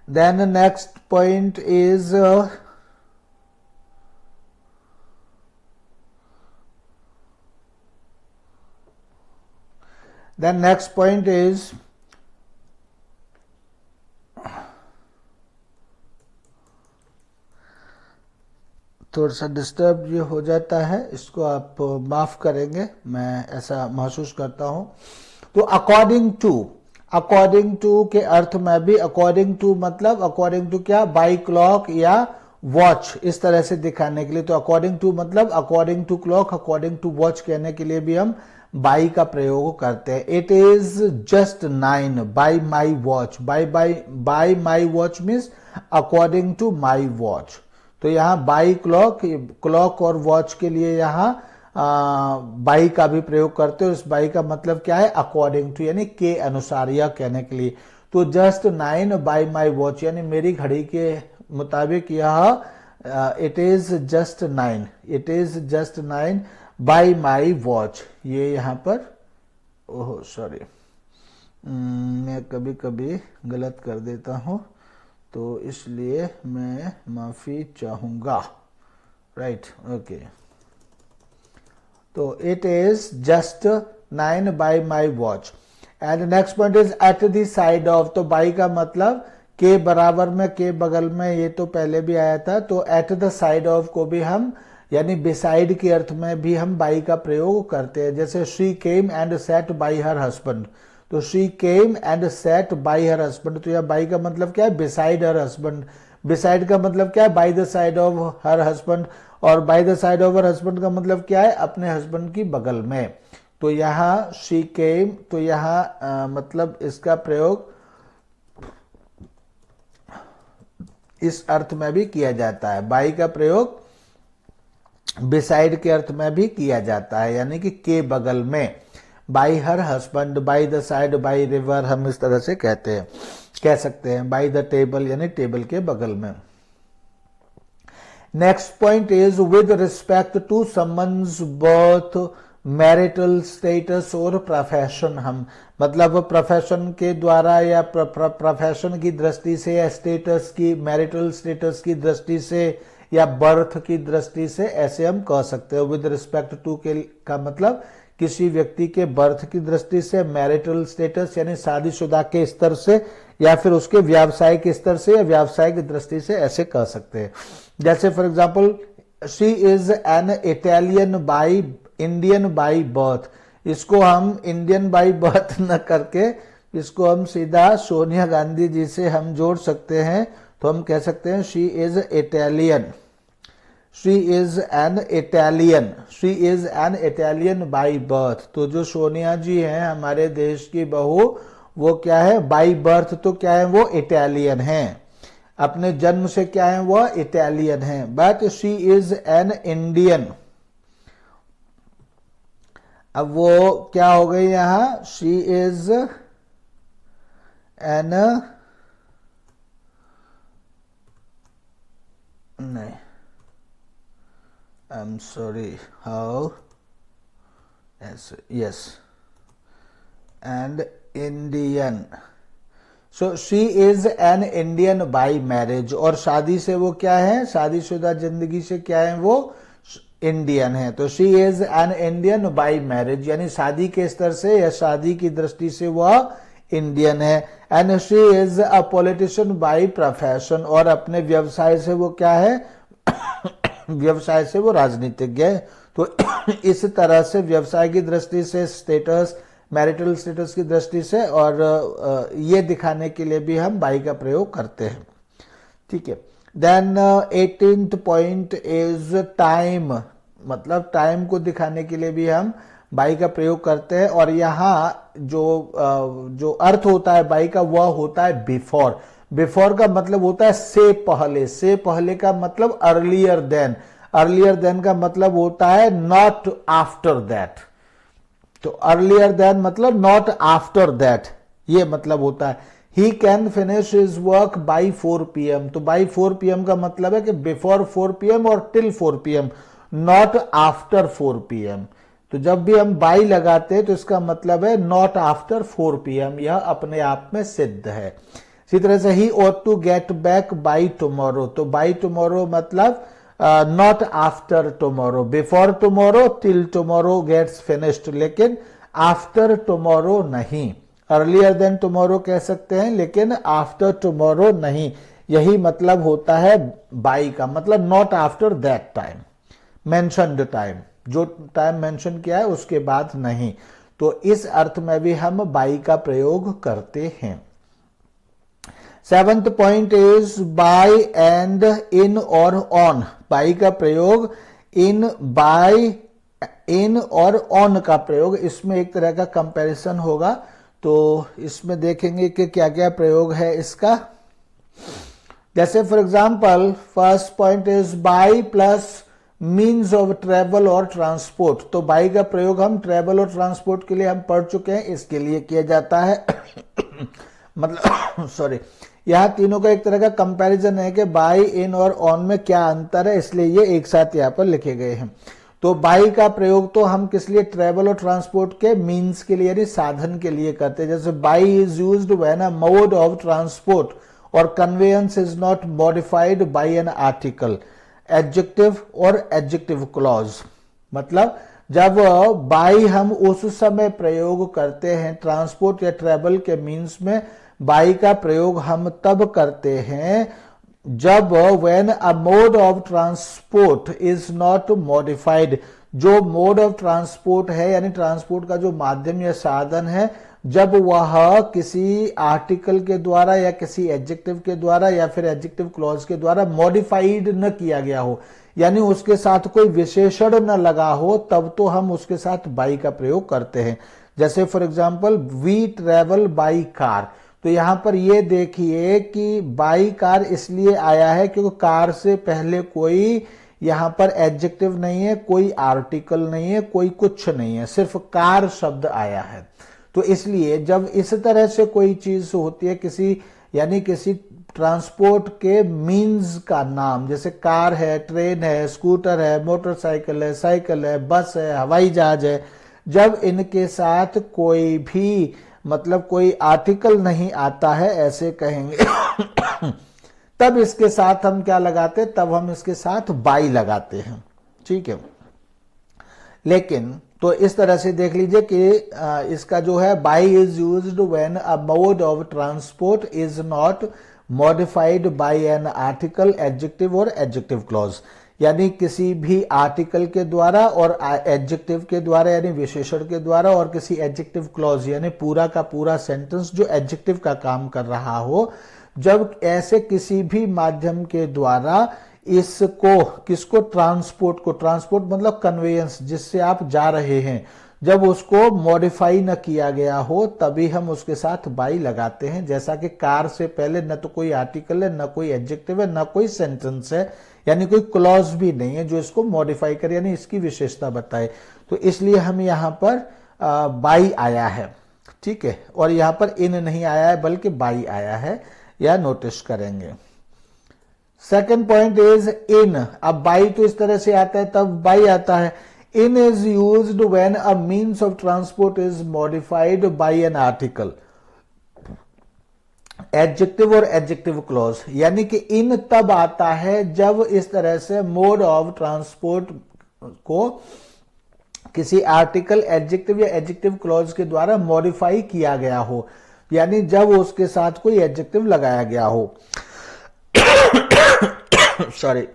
Then the next point is थोड़ा सा डिस्टर्ब ये हो जाता है, इसको आप माफ करेंगे, मैं ऐसा महसूस करता हूं। तो अकॉर्डिंग टू के अर्थ में भी अकॉर्डिंग टू मतलब अकॉर्डिंग टू क्या, बाई क्लॉक या वॉच, इस तरह से दिखाने के लिए। तो अकॉर्डिंग टू मतलब according to clock, according to watch कहने के लिए भी हम बाई का प्रयोग करते हैं। It is just 9 by my watch, by my watch means according to my watch. तो यहाँ बाई क्लॉक और वॉच के लिए यहाँ बाई का भी प्रयोग करते हो। इस बाई का मतलब क्या है, अकॉर्डिंग टू यानी के अनुसार यह कहने के लिए। तो जस्ट 9 बाई माई वॉच यानी मेरी घड़ी के मुताबिक यह it is just 9 by my watch. ये यहाँ पर ओह सॉरी मैं कभी कभी गलत कर देता हूं, तो इसलिए मैं माफी चाहूंगा। Right, okay. तो it is just 9 by my watch. And next point is at the side of. तो बाई का मतलब के बराबर में, के बगल में, ये तो पहले भी आया था। तो एट द साइड ऑफ को भी हम यानी बिसाइड के अर्थ में भी हम बाई का प्रयोग करते हैं। जैसे she came and sat by her husband, तो she came and sat by her husband. तो यह बाई का मतलब क्या है, बिसाइड हर हस्बैंड। बिसाइड का मतलब क्या है, by the side of her husband. और by the side of her husband का मतलब क्या है, अपने हस्बैंड की बगल में। तो यहाँ शी केम, तो यहाँ मतलब इसका प्रयोग इस अर्थ में भी किया जाता है। बाई का प्रयोग बिसाइड के अर्थ में भी किया जाता है, यानी कि के बगल में। By her husband, by the side, by river, हम इस तरह से कह सकते हैं। बाई द टेबल यानी टेबल के बगल में। Next point is with respect to someone's birth, marital status और प्रोफेशन। हम मतलब प्रोफेशन के द्वारा या प्रोफेशन की दृष्टि से या स्टेटस की, मैरिटल स्टेटस की दृष्टि से या बर्थ की दृष्टि से ऐसे हम कह सकते हैं। विद रिस्पेक्ट टू के का मतलब किसी व्यक्ति के बर्थ की दृष्टि से, मैरिटल स्टेटस यानी शादीशुदा के स्तर से, या फिर उसके व्यावसायिक स्तर से या व्यावसायिक दृष्टि से ऐसे कह सकते हैं। जैसे for example, she is an Italian by Indian by birth. इसको हम इंडियन बाई बर्थ न करके इसको हम सीधा सोनिया गांधी जी से हम जोड़ सकते हैं, तो हम कह सकते हैं she is Italian, she is an Italian, she is an Italian by birth. तो जो सोनिया जी हैं हमारे देश की बहू, वो क्या है, बाई बर्थ तो क्या है, वो इटालियन हैं, अपने जन्म से क्या है, वो इटालियन हैं। But she is an Indian, अब वो क्या हो गई यहां, शी इज एन, नहीं, I am sorry, how, yes, and Indian. So she is an Indian by marriage, और शादी से वो क्या है, शादीशुदा जिंदगी से क्या है, वो इंडियन है। तो she is an Indian by marriage, यानी शादी के स्तर से या शादी की दृष्टि से वह इंडियन है। And she is a politician by profession, और अपने व्यवसाय से वो क्या है, व्यवसाय से वो राजनीतिज्ञ है। तो इस तरह से व्यवसाय की दृष्टि से, स्टेटस, मैरिटल स्टेटस की दृष्टि से, और ये दिखाने के लिए भी हम बाई का प्रयोग करते हैं। ठीक है। Then 18th point is time, मतलब टाइम को दिखाने के लिए भी हम बाई का प्रयोग करते हैं। और यहाँ जो अर्थ होता है बाई का, वह होता है बिफोर। बिफोर का मतलब होता है से पहले, से पहले का मतलब अर्लियर देन, अर्लियर देन का मतलब होता है नॉट आफ्टर दैट। तो अर्लियर देन मतलब नॉट आफ्टर दैट, ये मतलब होता है। He can finish his work by 4 PM। तो बाई 4 PM का मतलब है कि बिफोर 4 PM और till 4 PM, not after 4 PM। तो जब भी हम बाई लगाते हैं तो इसका मतलब है नॉट आफ्टर 4 PM, यह अपने आप में सिद्ध है। इसी तरह से he ought to get back by tomorrow. तो बाई टुमारो मतलब not after tomorrow, before tomorrow, till tomorrow gets finished, लेकिन आफ्टर टुमारो नहीं। अर्लियर देन टुमारो कह सकते हैं, लेकिन आफ्टर टुमारो नहीं। यही मतलब होता है बाई का, मतलब not after that time, mentioned time, जो टाइम मेंशन किया है उसके बाद नहीं। तो इस अर्थ में भी हम बाई का प्रयोग करते हैं। 7th point is bye and in और ऑन। बाई का प्रयोग इन, बाय, इन और ऑन का प्रयोग, इसमें एक तरह का कंपैरिजन होगा। तो इसमें देखेंगे कि क्या क्या प्रयोग है इसका। जैसे for example, first point is bye plus means of travel और ट्रांसपोर्ट। तो बाय का प्रयोग हम ट्रेवल और ट्रांसपोर्ट के लिए हम पढ़ चुके हैं, इसके लिए किया जाता है। मतलब सॉरी, यहाँ तीनों का एक तरह का कंपैरिजन है कि बाय, इन और ऑन में क्या अंतर है, इसलिए ये एक साथ यहाँ पर लिखे गए हैं। तो बाई का प्रयोग तो हम किस लिए, ट्रेवल और ट्रांसपोर्ट के मीन्स के लिए यानी साधन के लिए करते हैं। जैसे by is used when a mode of transport और conveyance is not modified by an article, adjective और एडजेक्टिव क्लॉज। मतलब जब बाई हम उस समय प्रयोग करते हैं ट्रांसपोर्ट या ट्रेवल के मीन्स में, बाई का प्रयोग हम तब करते हैं जब when a mode of transport is not modified, जो मोड ऑफ ट्रांसपोर्ट है यानी ट्रांसपोर्ट का जो माध्यम या साधन है, जब वह किसी आर्टिकल के द्वारा या किसी एडजेक्टिव के द्वारा या फिर एडजेक्टिव क्लॉज के द्वारा मॉडिफाइड न किया गया हो, यानी उसके साथ कोई विशेषण न लगा हो, तब तो हम उसके साथ बाई का प्रयोग करते हैं। जैसे for example, we travel by car. तो यहां पर ये देखिए कि बाई कार इसलिए आया है क्योंकि कार से पहले कोई यहां पर एडजेक्टिव नहीं है, कोई आर्टिकल नहीं है, कोई कुछ नहीं है, सिर्फ कार शब्द आया है। तो इसलिए जब इस तरह से कोई चीज होती है, किसी यानी किसी ट्रांसपोर्ट के मीन्स का नाम, जैसे कार है, ट्रेन है, स्कूटर है, मोटरसाइकिल है, साइकिल है, बस है, हवाई जहाज है, जब इनके साथ कोई भी मतलब कोई आर्टिकल नहीं आता है ऐसे कहेंगे तब इसके साथ हम क्या लगाते हैं, तब हम इसके साथ बाई लगाते हैं। ठीक है, लेकिन तो इस तरह से देख लीजिए कि इसका जो है by is used when a mode of transport is not modified by an article, adjective और एडजेक्टिव क्लॉज, यानी किसी भी आर्टिकल के द्वारा और एडजेक्टिव के द्वारा यानी विशेषण के द्वारा और किसी एडजेक्टिव क्लॉज यानी पूरा का पूरा सेंटेंस जो एडजेक्टिव का काम कर रहा हो, जब ऐसे किसी भी माध्यम के द्वारा इसको किसको ट्रांसपोर्ट मतलब कन्वेयंस जिससे आप जा रहे हैं, जब उसको मॉडिफाई न किया गया हो तभी हम उसके साथ बाई लगाते हैं। जैसा कि कार से पहले न तो कोई आर्टिकल है, न कोई एडजेक्टिव है, न कोई सेंटेंस है, यानी कोई क्लॉज भी नहीं है जो इसको मॉडिफाई करे यानी इसकी विशेषता बताए, तो इसलिए हम यहां पर बाई आया है। ठीक है, और यहां पर इन नहीं आया है बल्कि बाई आया है, या नोटिस करेंगे। Second point is in. अब बाई तो इस तरह से आता है तब बाई आता है। In is used when a means of transport is modified by an article, adjective और एडजेक्टिव क्लॉज, यानी कि इन तब आता है जब इस तरह से मोड ऑफ ट्रांसपोर्ट को किसी आर्टिकल, एडजेक्टिव या एडजेक्टिव क्लॉज के द्वारा मॉडिफाई किया गया हो, यानी जब उसके साथ कोई एडजेक्टिव लगाया गया हो। Sorry,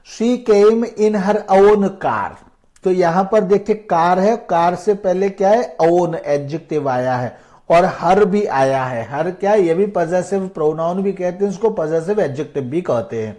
she came in her own car, तो यहां पर देखिए कार है, कार से पहले क्या है, ओन एडजेक्टिव आया है और हर भी आया है। हर क्या है, ये भी पजेसिव प्रोनाउन भी कहते हैं, इसको पजेसिव एडजेक्टिव भी कहते हैं।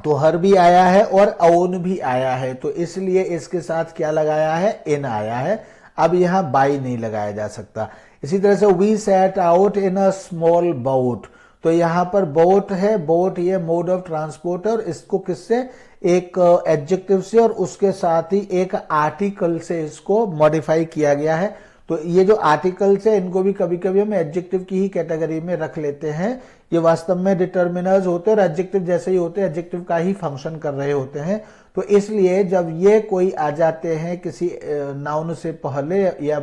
तो हर भी आया है और ओन भी आया है, तो इसलिए इसके साथ क्या लगाया है, इन आया है। अब यहां बाई नहीं लगाया जा सकता। इसी तरह से we set out in a small boat, तो यहां पर बोट है, बोट ये मोड ऑफ ट्रांसपोर्ट है और इसको किससे, एक एडजेक्टिव से और उसके साथ ही एक आर्टिकल से इसको मॉडिफाई किया गया है। तो ये जो आर्टिकल्स है इनको भी कभी कभी हम एडजेक्टिव की ही कैटेगरी में रख लेते हैं। ये वास्तव में डिटर्मिनर्स होते हैं और एडजेक्टिव जैसे ही होते हैं, एडजेक्टिव का ही फंक्शन कर रहे होते हैं। तो इसलिए जब ये कोई आ जाते हैं किसी नाउन से पहले या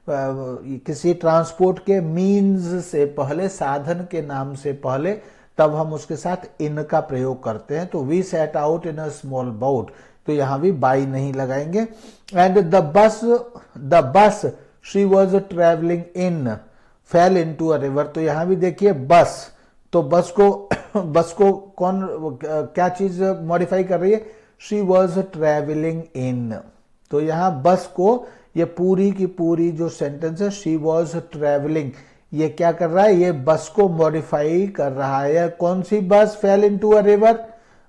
किसी ट्रांसपोर्ट के मीन्स से पहले, साधन के नाम से पहले, तब हम उसके साथ इन का प्रयोग करते हैं। तो we set out in a small boat, तो यहां भी बाई नहीं लगाएंगे। And the bus she was travelling in fell into a river, तो यहां भी देखिए बस, तो बस को कौन क्या चीज मॉडिफाई कर रही है, शी वॉज ट्रेवलिंग इन, तो यहां बस को ये पूरी की पूरी जो सेंटेंस है शी वॉज ट्रेवलिंग, ये क्या कर रहा है, ये बस को मॉडिफाई कर रहा है। कौन सी बस fail into a river,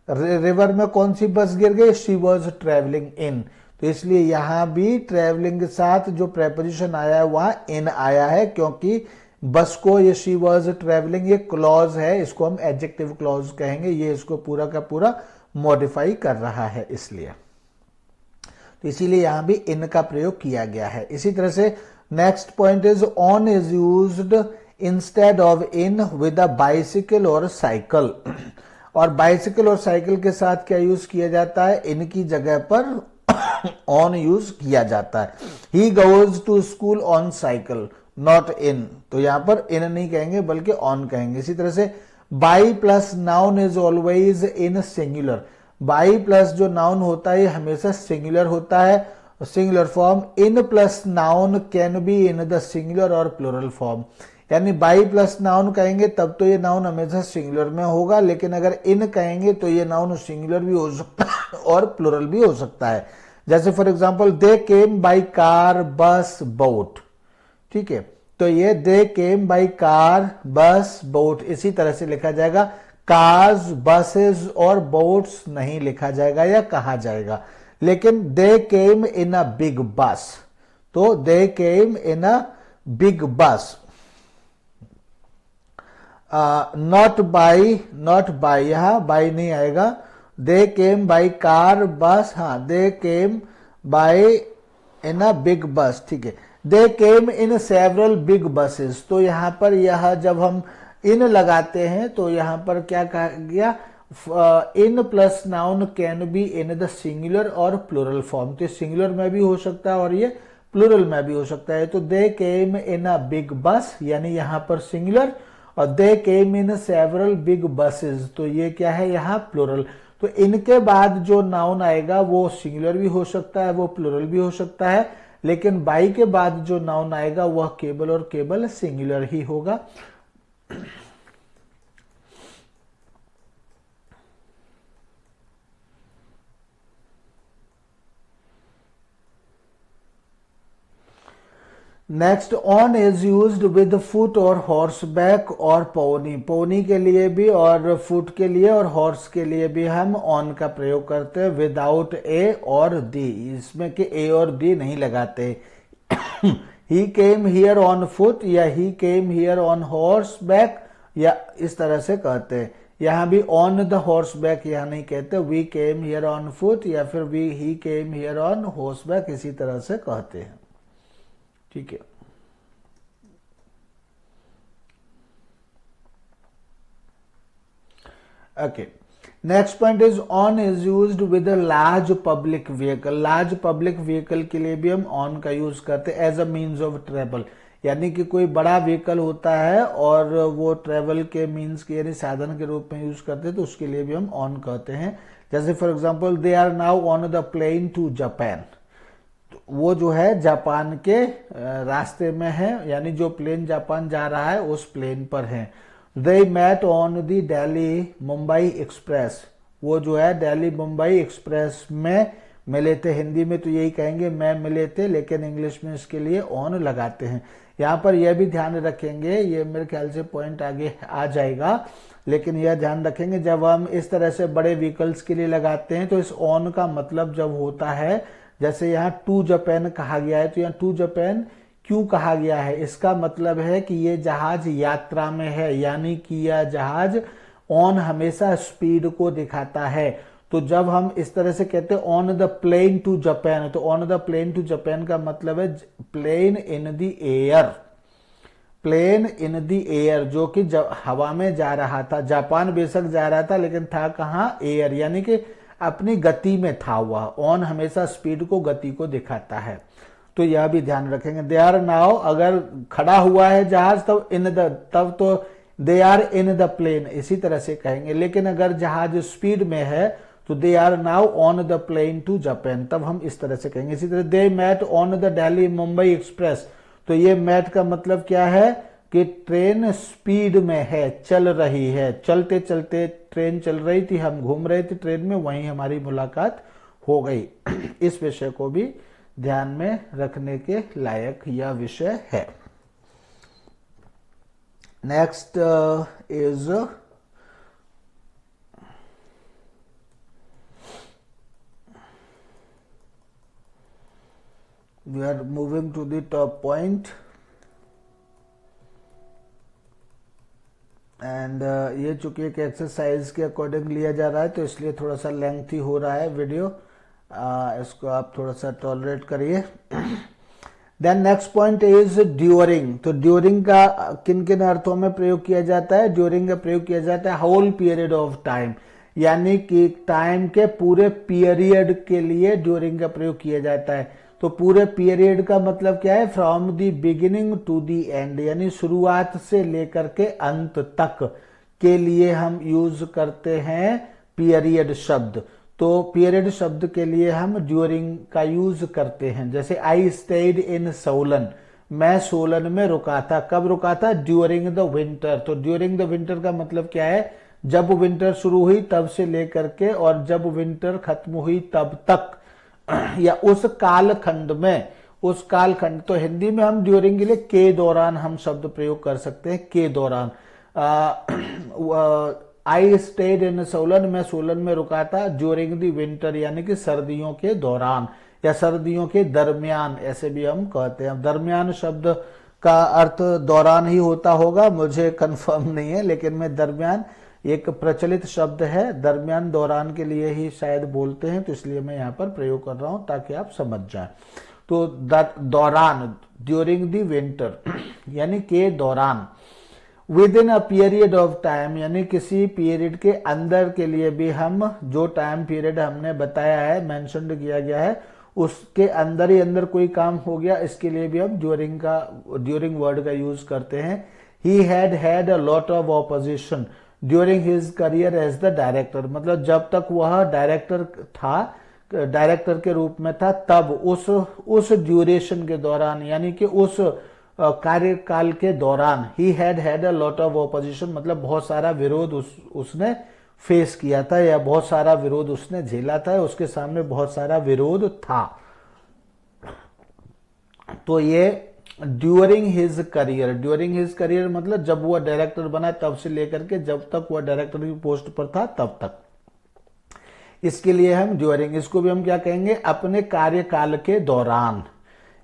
river में कौन सी बस गिर गई, शी वॉज ट्रेवलिंग इन, तो इसलिए यहां भी ट्रेवलिंग के साथ जो प्रेपोजिशन आया है वहां इन आया है, क्योंकि बस को ये शी वॉज ट्रेवलिंग ये क्लॉज है, इसको हम एडजेक्टिव क्लॉज कहेंगे, ये इसको पूरा का पूरा मॉडिफाई कर रहा है इसलिए, तो इसीलिए यहां भी इन का प्रयोग किया गया है। इसी तरह से next point is on is used instead of in with a bicycle और साइकिल, और बाइसिकल और साइकिल के साथ क्या यूज किया जाता है, इनकी जगह पर ऑन यूज किया जाता है। He goes to school on cycle not in, तो यहां पर इन नहीं कहेंगे बल्कि ऑन कहेंगे। इसी तरह से by plus noun is always in singular, by plus जो नाउन होता है हमेशा सिंगुलर होता है, singular form. In plus noun can be in the singular और प्लूरल फॉर्म, यानी बाई प्लस नाउन कहेंगे तब तो ये नाउन हमेशा सिंगुलर में होगा, लेकिन अगर इन कहेंगे तो ये नाउन सिंगुलर भी हो सकता है और प्लूरल भी हो सकता है। जैसे for example they came by car bus boat, ठीक है, तो ये दे केम बाई कार बस बोट इसी तरह से लिखा जाएगा, कार्स बसेस और बोट्स नहीं लिखा जाएगा या कहा जाएगा। लेकिन दे केम इन अ बिग बस, तो दे केम इन अ बिग बस, नॉट बाई, यहां बाई नहीं आएगा। दे केम बाई कार बस, हाँ दे केम बाई इन अ बिग बस, ठीक है। दे केम इन सेवरल बिग बसेस, तो यहां पर यह जब हम इन लगाते हैं तो यहां पर क्या कहा गया, in plus noun can be in the singular और प्लूरल फॉर्म। तो सिंगुलर में भी हो सकता है और ये प्लूरल में भी हो सकता है। तो दे केम इन अ बिग बस, यानी यहां पर सिंगुलर, और दे केम इन सेवरल बिग बसेस, तो ये क्या है यहाँ प्लूरल। तो इनके बाद जो नाउन आएगा वो सिंगुलर भी हो सकता है, वो प्लूरल भी हो सकता है, लेकिन बाई के बाद जो नाउन आएगा वह केवल और केवल सिंगुलर ही होगा। Next, on is used with foot और हॉर्स बैक और पोनी। पोनी के लिए भी और फुट के लिए और हॉर्स के लिए भी हम ऑन का प्रयोग करते हैं विदाउट ए और दी। इसमें कि ए और दी नहीं लगाते। He came here on foot या he came here on horseback, या इस तरह से कहते हैं। यहां भी ऑन द हॉर्स बैक यहां नहीं कहते, we came here on foot या फिर we he came here on horseback, इसी तरह से कहते हैं। ठीक है। Okay, next point is on is used with a large public vehicle. Large public vehicle के लिए भी हम ऑन का यूज करते हैं as a means of travel, यानी कि कोई बड़ा व्हीकल होता है और वो ट्रेवल के मीन्स के यानी साधन के रूप में यूज करते हैं, तो उसके लिए भी हम ऑन कहते हैं। जैसे for example, they are now on the plane to Japan. वो जो है जापान के रास्ते में है, यानी जो प्लेन जापान जा रहा है उस प्लेन पर है। They met on the Delhi Mumbai express. वो जो है दिल्ली मुंबई एक्सप्रेस में मिले थे। हिंदी में तो यही कहेंगे मैं मिले थे, लेकिन इंग्लिश में इसके लिए ऑन लगाते हैं। यहाँ पर यह भी ध्यान रखेंगे, ये मेरे ख्याल से पॉइंट आगे आ जाएगा, लेकिन यह ध्यान रखेंगे जब हम इस तरह से बड़े व्हीकल्स के लिए लगाते हैं तो इस ऑन का मतलब जब होता है, जैसे यहाँ टू जापान कहा गया है, तो यहाँ टू जापान क्यों कहा गया है, इसका मतलब है कि ये जहाज यात्रा में है, यानी कि यह जहाज ऑन हमेशा स्पीड को दिखाता है। तो जब हम इस तरह से कहते हैं on the plane to Japan, तो on the plane to Japan का मतलब है plane in the air. Plane in the air, जो कि हवा में जा रहा था। जापान बेशक जा रहा था लेकिन था कहाँ, एयर, यानी कि अपनी गति में था हुआ। ऑन हमेशा स्पीड को, गति को दिखाता है, तो यह भी ध्यान रखेंगे। दे आर नाउ, अगर खड़ा हुआ है जहाज तब तब तो they are in the plane इसी तरह से कहेंगे, लेकिन अगर जहाज स्पीड में है तो they are now on the plane to Japan, तब हम इस तरह से कहेंगे। इसी तरह they met on the Delhi Mumbai express, तो ये मेट का मतलब क्या है कि ट्रेन स्पीड में है, चल रही है, चलते चलते ट्रेन चल रही थी, हम घूम रहे थे ट्रेन में, वहीं हमारी मुलाकात हो गई। इस विषय को भी ध्यान में रखने के लायक यह विषय है। Next is we are moving to the top point and ये चूंकि एक एक्सरसाइज के अकॉर्डिंग लिया जा रहा है तो इसलिए थोड़ा सा लेंथी हो रहा है वीडियो, इसको आप थोड़ा सा टॉलरेट करिए। Then next point is during. तो ड्यूरिंग का किन किन अर्थों में प्रयोग किया जाता है? ड्यूरिंग का प्रयोग किया जाता है होल पीरियड ऑफ टाइम, यानी कि टाइम के पूरे पीरियड के लिए ड्यूरिंग का प्रयोग किया जाता है। तो पूरे पीरियड का मतलब क्या है? From the beginning to the end, यानी शुरुआत से लेकर के अंत तक के लिए हम यूज करते हैं पीरियड शब्द। तो पीरियड शब्द के लिए हम ड्यूरिंग का यूज करते हैं। जैसे आई स्टेड इन सोलन, मैं सोलन में रुका था। कब रुका था? During the winter. तो ड्यूरिंग द विंटर का मतलब क्या है? जब विंटर शुरू हुई तब से लेकर के और जब विंटर खत्म हुई तब तक, या उस कालखंड में, उस कालखंड। तो हिंदी में हम ड्यूरिंग के लिए के दौरान हम शब्द प्रयोग कर सकते हैं, के दौरान। आई स्टेड इन सोलन, मैं सोलन में रुका था ड्यूरिंग द विंटर, यानी कि सर्दियों के दौरान या सर्दियों के दरमियान, ऐसे भी हम कहते हैं। दरमियान शब्द का अर्थ दौरान ही होता होगा, मुझे कंफर्म नहीं है, लेकिन मैं दरमियान एक प्रचलित शब्द है, दरमियान दौरान के लिए ही शायद बोलते हैं, तो इसलिए मैं यहाँ पर प्रयोग कर रहा हूं ताकि आप समझ जाएं। तो दौरान, ड्यूरिंग द विंटर यानी के दौरान। With in a period of time, यानी किसी पीरियड के अंदर के लिए भी हम जो टाइम पीरियड हमने बताया है, मेंशन किया गया है, उसके अंदर ही अंदर कोई काम हो गया, इसके लिए भी हम ड्यूरिंग वर्ड का यूज करते हैं। He had a lot of opposition during his career as the director, मतलब जब तक वह डायरेक्टर के रूप में था, तब उस ड्यूरेशन के दौरान, यानी कि उस कार्यकाल के दौरान, ही had a lot of opposition, मतलब बहुत सारा विरोध उसने फेस किया था, या बहुत सारा विरोध उसने झेला था, उसके सामने बहुत सारा विरोध था। तो ये ड्यूरिंग हिज करियर मतलब जब वह डायरेक्टर बना तब से लेकर के जब तक वह डायरेक्टर की पोस्ट पर था तब तक, इसके लिए हम ड्यूरिंग, इसको भी हम क्या कहेंगे, अपने कार्यकाल के दौरान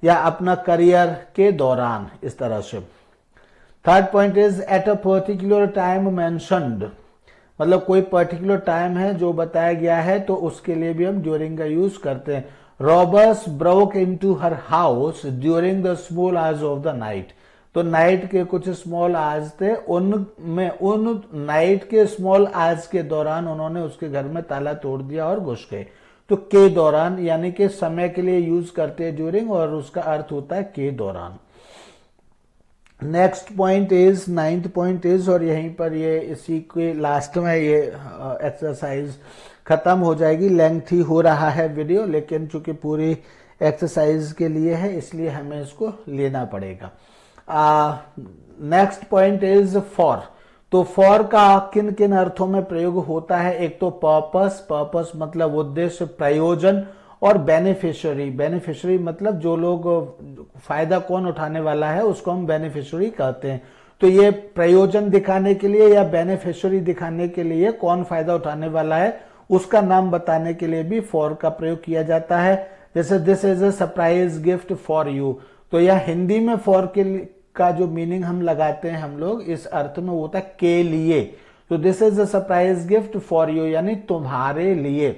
या अपना करियर के दौरान, इस तरह से। Third point is at a particular time mentioned, मतलब कोई पर्टिकुलर टाइम है जो बताया गया है, तो उसके लिए भी हम ड्यूरिंग का यूज करते हैं। Robbers broke into her house during the small hours of the night, तो नाइट के कुछ स्मॉल आवर्स थे, उन नाइट के स्मॉल आवर्स के दौरान उन्होंने उसके घर में ताला तोड़ दिया और घुस गए। तो के दौरान यानी कि समय के लिए यूज करते हैं ड्यूरिंग, और उसका अर्थ होता है के दौरान। Next point is, ninth point is, और यहीं पर ये इसी के लास्ट में ये एक्सरसाइज खत्म हो जाएगी। लेंथी हो रहा है वीडियो, लेकिन चूंकि पूरी एक्सरसाइज के लिए है इसलिए हमें इसको लेना पड़ेगा। नेक्स्ट पॉइंट इज फॉर, तो फॉर का किन किन अर्थों में प्रयोग होता है? एक तो पर्पस मतलब उद्देश्य, प्रयोजन, और बेनिफिशियरी मतलब जो लोग फायदा कौन उठाने वाला है उसको हम बेनिफिशियरी कहते हैं। तो ये प्रयोजन दिखाने के लिए या बेनिफिशियरी दिखाने के लिए, कौन फायदा उठाने वाला है उसका नाम बताने के लिए भी फॉर का प्रयोग किया जाता है। जैसे this is a surprise gift for you, तो यह हिंदी में फॉर का जो मीनिंग हम लगाते हैं हम लोग इस अर्थ में होता है के लिए। तो this is a surprise gift for you यानी तुम्हारे लिए,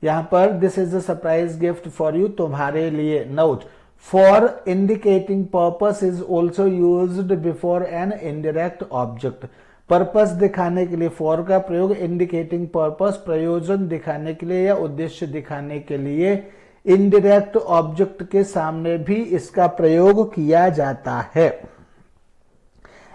यहां पर this is a surprise gift for you, तुम्हारे लिए। Note, for indicating purpose is also used before an indirect object, purpose दिखाने के लिए फॉर का प्रयोग, इंडिकेटिंग पर्पस प्रयोजन दिखाने के लिए या उद्देश्य दिखाने के लिए, इनडायरेक्ट ऑब्जेक्ट के सामने भी इसका प्रयोग किया जाता है।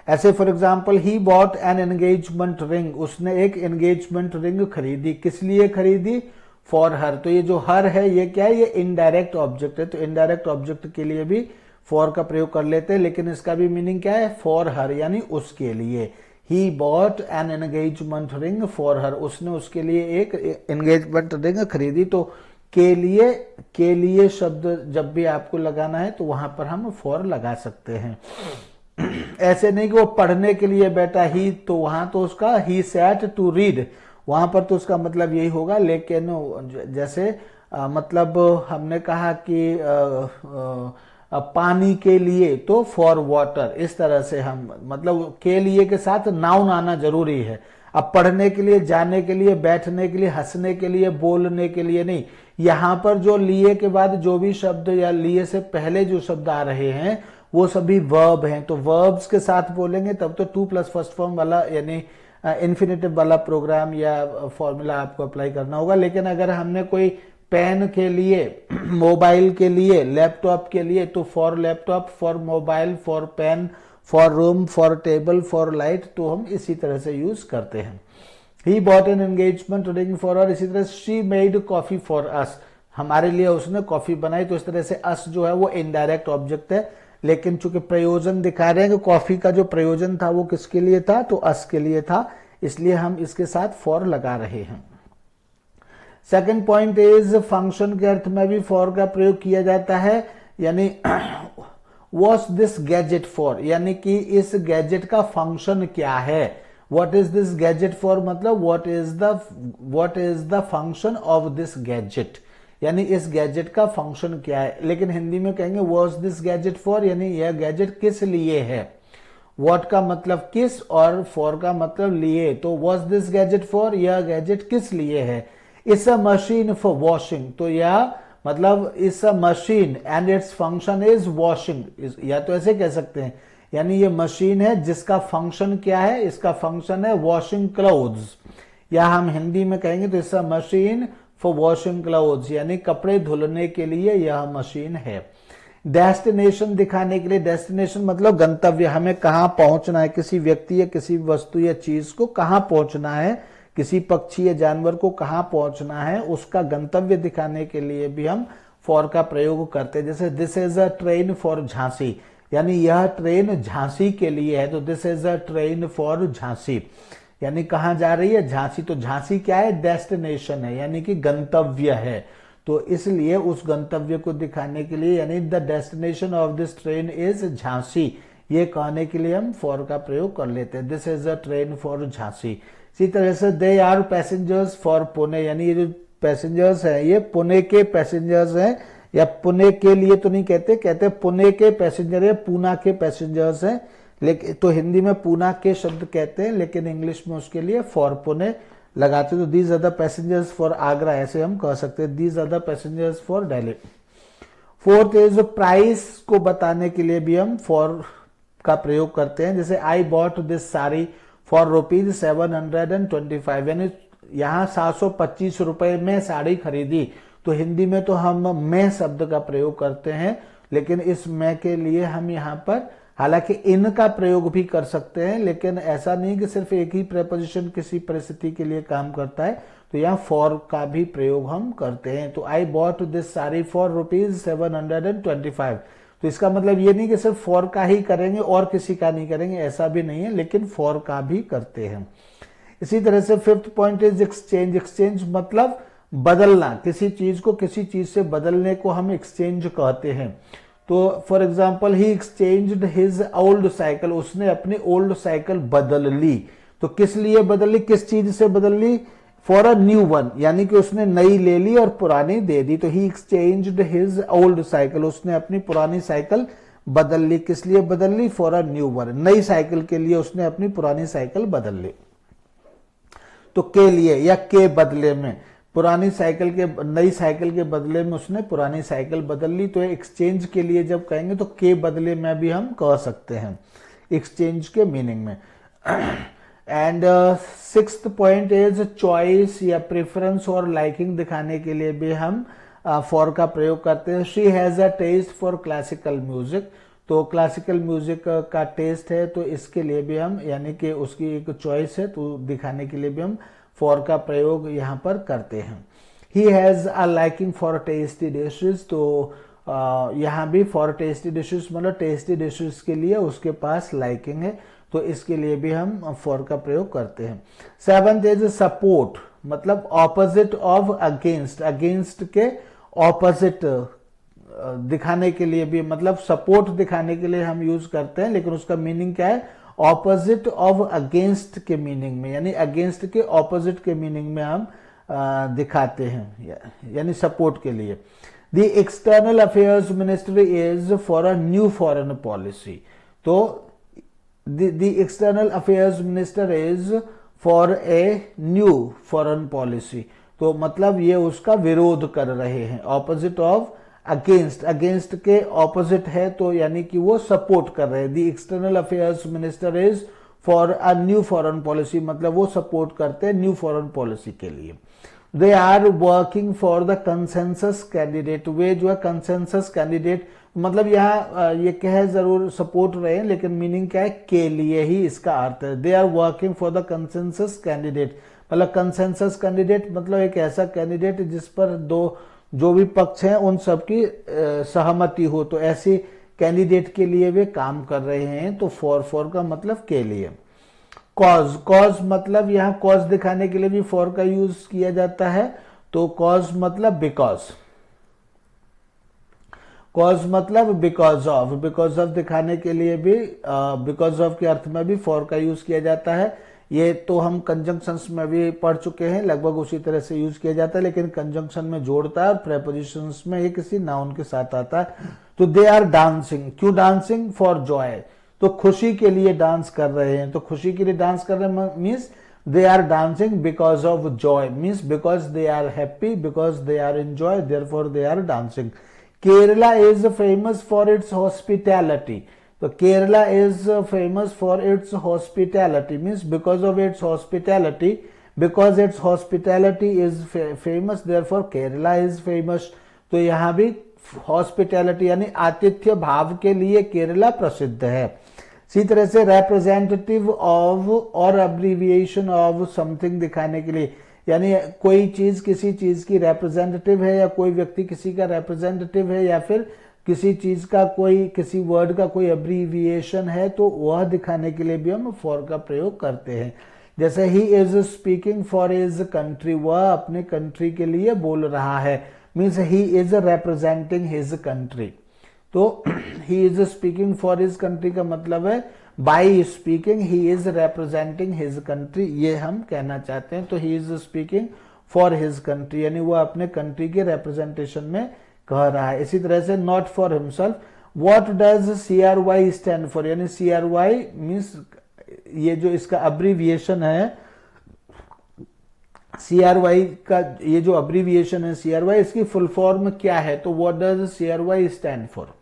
ऐसे for example, he bought an engagement ring, उसने एक एंगेजमेंट रिंग खरीदी, किस लिए खरीदी? For her. तो ये जो हर है ये क्या है? ये इनडायरेक्ट ऑब्जेक्ट है, तो इनडायरेक्ट ऑब्जेक्ट के लिए भी फॉर का प्रयोग कर लेते हैं, लेकिन इसका भी मीनिंग क्या है? फॉर हर यानी उसके लिए। ही bought an engagement ring for हर, उसने उसके लिए एक एंगेजमेंट रिंग खरीदी। तो के लिए शब्द जब भी आपको लगाना है तो वहां पर हम फॉर लगा सकते हैं। ऐसे नहीं कि वो पढ़ने के लिए बैठा ही, तो वहां तो उसका ही सैट टू रीड, वहां पर तो उसका मतलब यही होगा। लेकिन जैसे मतलब हमने कहा कि पानी के लिए, तो फॉर वाटर, इस तरह से हम मतलब के लिए के साथ नाउन आना जरूरी है। अब पढ़ने के लिए, जाने के लिए, बैठने के लिए, हंसने के लिए, बोलने के लिए नहीं। यहां पर जो लिए के बाद जो भी शब्द या लिए से पहले जो शब्द आ रहे हैं वो सभी वर्ब हैं, तो वर्ब्स के साथ बोलेंगे तब तो टू प्लस फर्स्ट फॉर्म वाला यानी इन्फिनेटिव वाला प्रोग्राम या फॉर्मूला आपको अप्लाई करना होगा। लेकिन अगर हमने कोई पेन के लिए, मोबाइल के लिए, लैपटॉप के लिए, तो for laptop, for mobile, for pen, for room, for table, for light, तो हम इसी तरह से यूज करते हैं। He bought an engagement ring for her, इसी तरह she made coffee for us, हमारे लिए उसने कॉफी बनाई। तो इस तरह से अस जो है वो इनडायरेक्ट ऑब्जेक्ट है, लेकिन चूंकि प्रयोजन दिखा रहे हैं कि कॉफी का जो प्रयोजन था वो किसके लिए था? तो अस के लिए था, इसलिए हम इसके साथ फॉर लगा रहे हैं। सेकंड पॉइंट इज, फंक्शन के अर्थ में भी फॉर का प्रयोग किया जाता है, यानी वॉट दिस गैजेट फॉर, यानी कि इस गैजेट का फंक्शन क्या है। What is this gadget for मतलब what is the function of this gadget, यानी इस गैजेट का फंक्शन क्या है। लेकिन हिंदी में कहेंगे वॉट दिस गैजेट फॉर, यानी यह गैजेट किस लिए है। व्हाट का मतलब किस और फॉर का मतलब लिए, तो वॉट दिस गैजेट फॉर, यह गैजेट किस लिए है। It's a machine for washing, तो यह मतलब it's a machine and its function is washing, या तो ऐसे कह सकते हैं यानी ये मशीन है जिसका फंक्शन क्या है, इसका फंक्शन है वॉशिंग क्लोथ्स, या हम हिंदी में कहेंगे तो इसका मशीन फॉर वॉशिंग क्लोथ्स, यानी कपड़े धुलने के लिए यह मशीन है। डेस्टिनेशन दिखाने के लिए, डेस्टिनेशन मतलब गंतव्य, हमें कहाँ पहुंचना है, किसी व्यक्ति या किसी वस्तु या चीज को कहाँ पहुंचना है, किसी पक्षी या जानवर को कहाँ पहुंचना है, उसका गंतव्य दिखाने के लिए भी हम फॉर का प्रयोग करते हैं। जैसे this is a train for Jhansi, यानी यह ट्रेन झांसी के लिए है, तो this is a train for Jhansi, यानी कहाँ जा रही है, झांसी। तो झांसी क्या है, डेस्टिनेशन है, यानी कि गंतव्य है। तो इसलिए उस गंतव्य को दिखाने के लिए, यानी the destination of this train is Jhansi, ये कहने के लिए हम फॉर का प्रयोग कर लेते हैं, this is a train for Jhansi. इसी तरह से they are passengers for Pune, यानी ये जो पैसेंजर्स हैं ये पुणे के पैसेंजर्स हैं, या पुणे के लिए तो नहीं कहते, कहते पुणे के पैसेंजर है, पूना के पैसेंजर्स हैं, लेकिन तो हिंदी में पूना के शब्द कहते हैं, लेकिन इंग्लिश में उसके लिए फॉर पुणे लगाते। तो these are the passengers for Agra, ऐसे हम कह सकते हैं, these are the passengers for Delhi. Fourth is price को बताने के लिए भी हम फॉर का प्रयोग करते हैं। जैसे I bought this sari for ₹725, यानी यहाँ 725 रुपए में साड़ी खरीदी। तो हिंदी में तो हम मैं शब्द का प्रयोग करते हैं, लेकिन इस मैं के लिए हम यहाँ पर हालांकि इन का प्रयोग भी कर सकते हैं, लेकिन ऐसा नहीं कि सिर्फ एक ही प्रेपोजिशन किसी परिस्थिति के लिए काम करता है, तो यहाँ फॉर का भी प्रयोग हम करते हैं। तो I bought this sari for ₹725, तो इसका मतलब ये नहीं कि सिर्फ फॉर का ही करेंगे और किसी का नहीं करेंगे, ऐसा भी नहीं है, लेकिन फॉर का भी करते हैं। इसी तरह से fifth point is exchange. Exchange मतलब बदलना, किसी चीज को किसी चीज से बदलने को हम एक्सचेंज कहते हैं। तो for example he exchanged his old cycle, उसने अपनी ओल्ड साइकिल बदल ली। तो किस लिए बदल ली, किस चीज से बदल ली, फॉर अ न्यू वन, यानी कि उसने नई ले ली और पुरानी दे दी। तो ही एक्सचेंज्ड हिज ओल्ड साइकिल, उसने अपनी पुरानी साइकिल बदल ली। किस लिए बदल ली, फॉर अ न्यू वन, नई साइकिल के लिए उसने अपनी पुरानी साइकिल बदल ली। तो के लिए या के बदले में, पुरानी साइकिल के नई साइकिल के बदले में उसने पुरानी साइकिल बदल ली। तो एक्सचेंज के लिए जब कहेंगे तो के बदले में भी हम कह सकते हैं एक्सचेंज के मीनिंग में। And sixth point is choice या प्रेफरेंस और लाइकिंग दिखाने के लिए भी हम फॉर का प्रयोग करते हैं। She has a taste for classical music, तो क्लासिकल म्यूजिक का टेस्ट है, तो इसके लिए भी हम, यानी कि उसकी एक चॉइस है, तो दिखाने के लिए भी हम फॉर का प्रयोग यहाँ पर करते हैं। He has a liking for tasty dishes, तो यहाँ भी फॉर टेस्टी डिशेज मतलब टेस्टी डिशेज के लिए उसके पास लाइकिंग है, तो इसके लिए भी हम फॉर का प्रयोग करते हैं। सेवंथ इज सपोर्ट, मतलब ऑपोजिट ऑफ अगेंस्ट, अगेंस्ट के ऑपोजिट दिखाने के लिए भी, मतलब सपोर्ट दिखाने के लिए हम यूज करते हैं, लेकिन उसका मीनिंग क्या है, ऑपोजिट ऑफ अगेंस्ट के मीनिंग में, यानी अगेंस्ट के ऑपोजिट के मीनिंग में हम दिखाते हैं, यानी सपोर्ट के लिए। The external affairs minister is for a new foreign policy, तो the external affairs minister is for a new foreign policy, तो मतलब ये उसका विरोध कर रहे हैं। ऑपोजिट ऑफ अगेंस्ट, अगेंस्ट के ऑपोजिट है, तो यानी कि वो सपोर्ट कर रहे हैं। The external affairs minister is for a new foreign policy, मतलब वो सपोर्ट करते हैं न्यू फॉरेन पॉलिसी के लिए। They are working for the consensus candidate, वे जो है कंसेंसस कैंडिडेट, मतलब यहाँ ये कह जरूर सपोर्ट रहे हैं, लेकिन मीनिंग क्या है, के लिए ही इसका अर्थ है। They are working for the consensus candidate, मतलब कंसेंसस कैंडिडेट मतलब एक ऐसा कैंडिडेट जिस पर जो भी पक्ष हैं उन सबकी सहमति हो, तो ऐसे कैंडिडेट के लिए वे काम कर रहे हैं। तो फॉर का मतलब के लिए। कॉज, कॉज मतलब यहाँ कॉज दिखाने के लिए भी फॉर का यूज किया जाता है, तो कॉज मतलब बिकॉज, कॉज मतलब बिकॉज ऑफ, बिकॉज ऑफ दिखाने के लिए भी बिकॉज ऑफ के अर्थ में भी फॉर का यूज किया जाता है। ये तो हम कंजंक्शंस में भी पढ़ चुके हैं, लगभग उसी तरह से यूज किया जाता है, लेकिन कंजंक्शन में जोड़ता है और प्रेपोजिशंस में ये किसी नाउन के साथ आता है। तो दे आर डांसिंग, क्यों डांसिंग, फॉर जॉय, तो खुशी के लिए डांस कर रहे हैं, तो खुशी के लिए डांस कर रहे हैं means they are dancing because of joy, means because they are happy, because they are enjoy, therefore they are dancing. Kerala is famous for its hospitality, तो Kerala is famous for its hospitality, means because of its hospitality, because its hospitality is famous, therefore Kerala is famous. तो यहां भी हॉस्पिटैलिटी यानी आतिथ्य भाव के लिए केरला प्रसिद्ध है। इसी तरह से रिप्रेजेंटेटिव ऑफ और अब्रीविएशन ऑफ समथिंग दिखाने के लिए, यानी कोई चीज किसी चीज की रिप्रेजेंटेटिव है, या कोई व्यक्ति किसी का रिप्रेजेंटेटिव है, या फिर किसी चीज का कोई, किसी वर्ड का कोई अब्रीविएशन है, तो वह दिखाने के लिए भी हम फॉर का प्रयोग करते हैं। जैसे he is speaking for his country, वह अपने कंट्री के लिए बोल रहा है, means he is representing his country. तो he is speaking for his country का मतलब है by speaking he is representing his country, ये हम कहना चाहते हैं। तो he is speaking for his country यानी वो अपने कंट्री के रिप्रेजेंटेशन में कह रहा है। इसी तरह से not for himself, what does CRY stand for, यानी CRY मीन्स ये जो इसका अब्रीविएशन है, CRY का ये जो अब्रीविएशन है CRY, इसकी फुल फॉर्म क्या है? तो what does CRY stand for?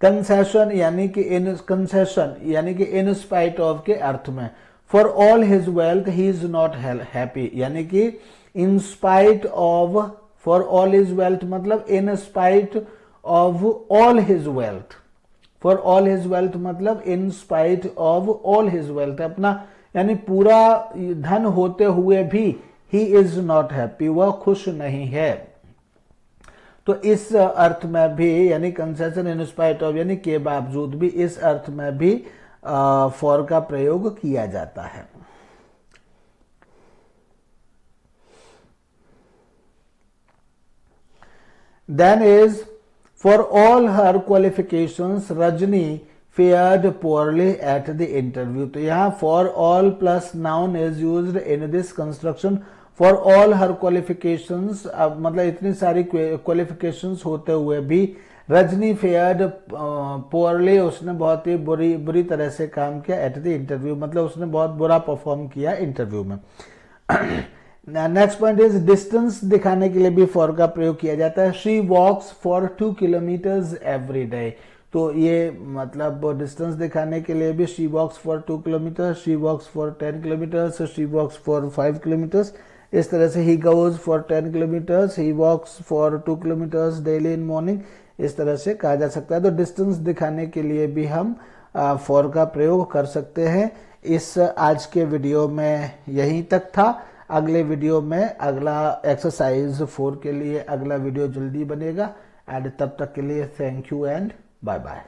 Concession यानी कि इन स्पाइट ऑफ के अर्थ में। For all his wealth he is not happy, यानी कि in spite of, for all his wealth मतलब in spite of all his wealth. For all his wealth मतलब in spite of all his wealth, अपना यानी पूरा धन होते हुए भी ही इज नॉट हैप्पी, वह खुश नहीं है। तो इस अर्थ में भी यानी कंसेशन इन स्पाइट ऑफ यानी के बावजूद भी, इस अर्थ में भी फॉर का प्रयोग किया जाता है। Then is for all her qualifications Rajni fared poorly at the interview. तो यहां for all plus noun is used in this construction. For all her qualifications, मतलब इतनी सारी क्वालिफिकेशंस होते हुए भी रजनी फेयर्ड पोअरली, उसने बहुत ही बुरी तरह से काम किया एट द इंटरव्यू, मतलब उसने बहुत बुरा परफॉर्म किया इंटरव्यू में। नेक्स्ट पॉइंट इज डिस्टेंस दिखाने के लिए भी फॉर का प्रयोग किया जाता है। She walks for 2 kilometres every day. तो ये मतलब डिस्टेंस दिखाने के लिए भी she walks for 2 kilometre, she walks for 10 kilometres, she walks for 5 kilometres. इस तरह से he goes for 10 kilometres, he walks for 2 kilometres daily in morning, इस तरह से कहा जा सकता है। तो डिस्टेंस दिखाने के लिए भी हम फॉर का प्रयोग कर सकते हैं। इस आज के वीडियो में यहीं तक था। अगले वीडियो में अगला एक्सरसाइज 4 के लिए अगला वीडियो जल्दी बनेगा। एंड तब तक के लिए thank you and bye bye.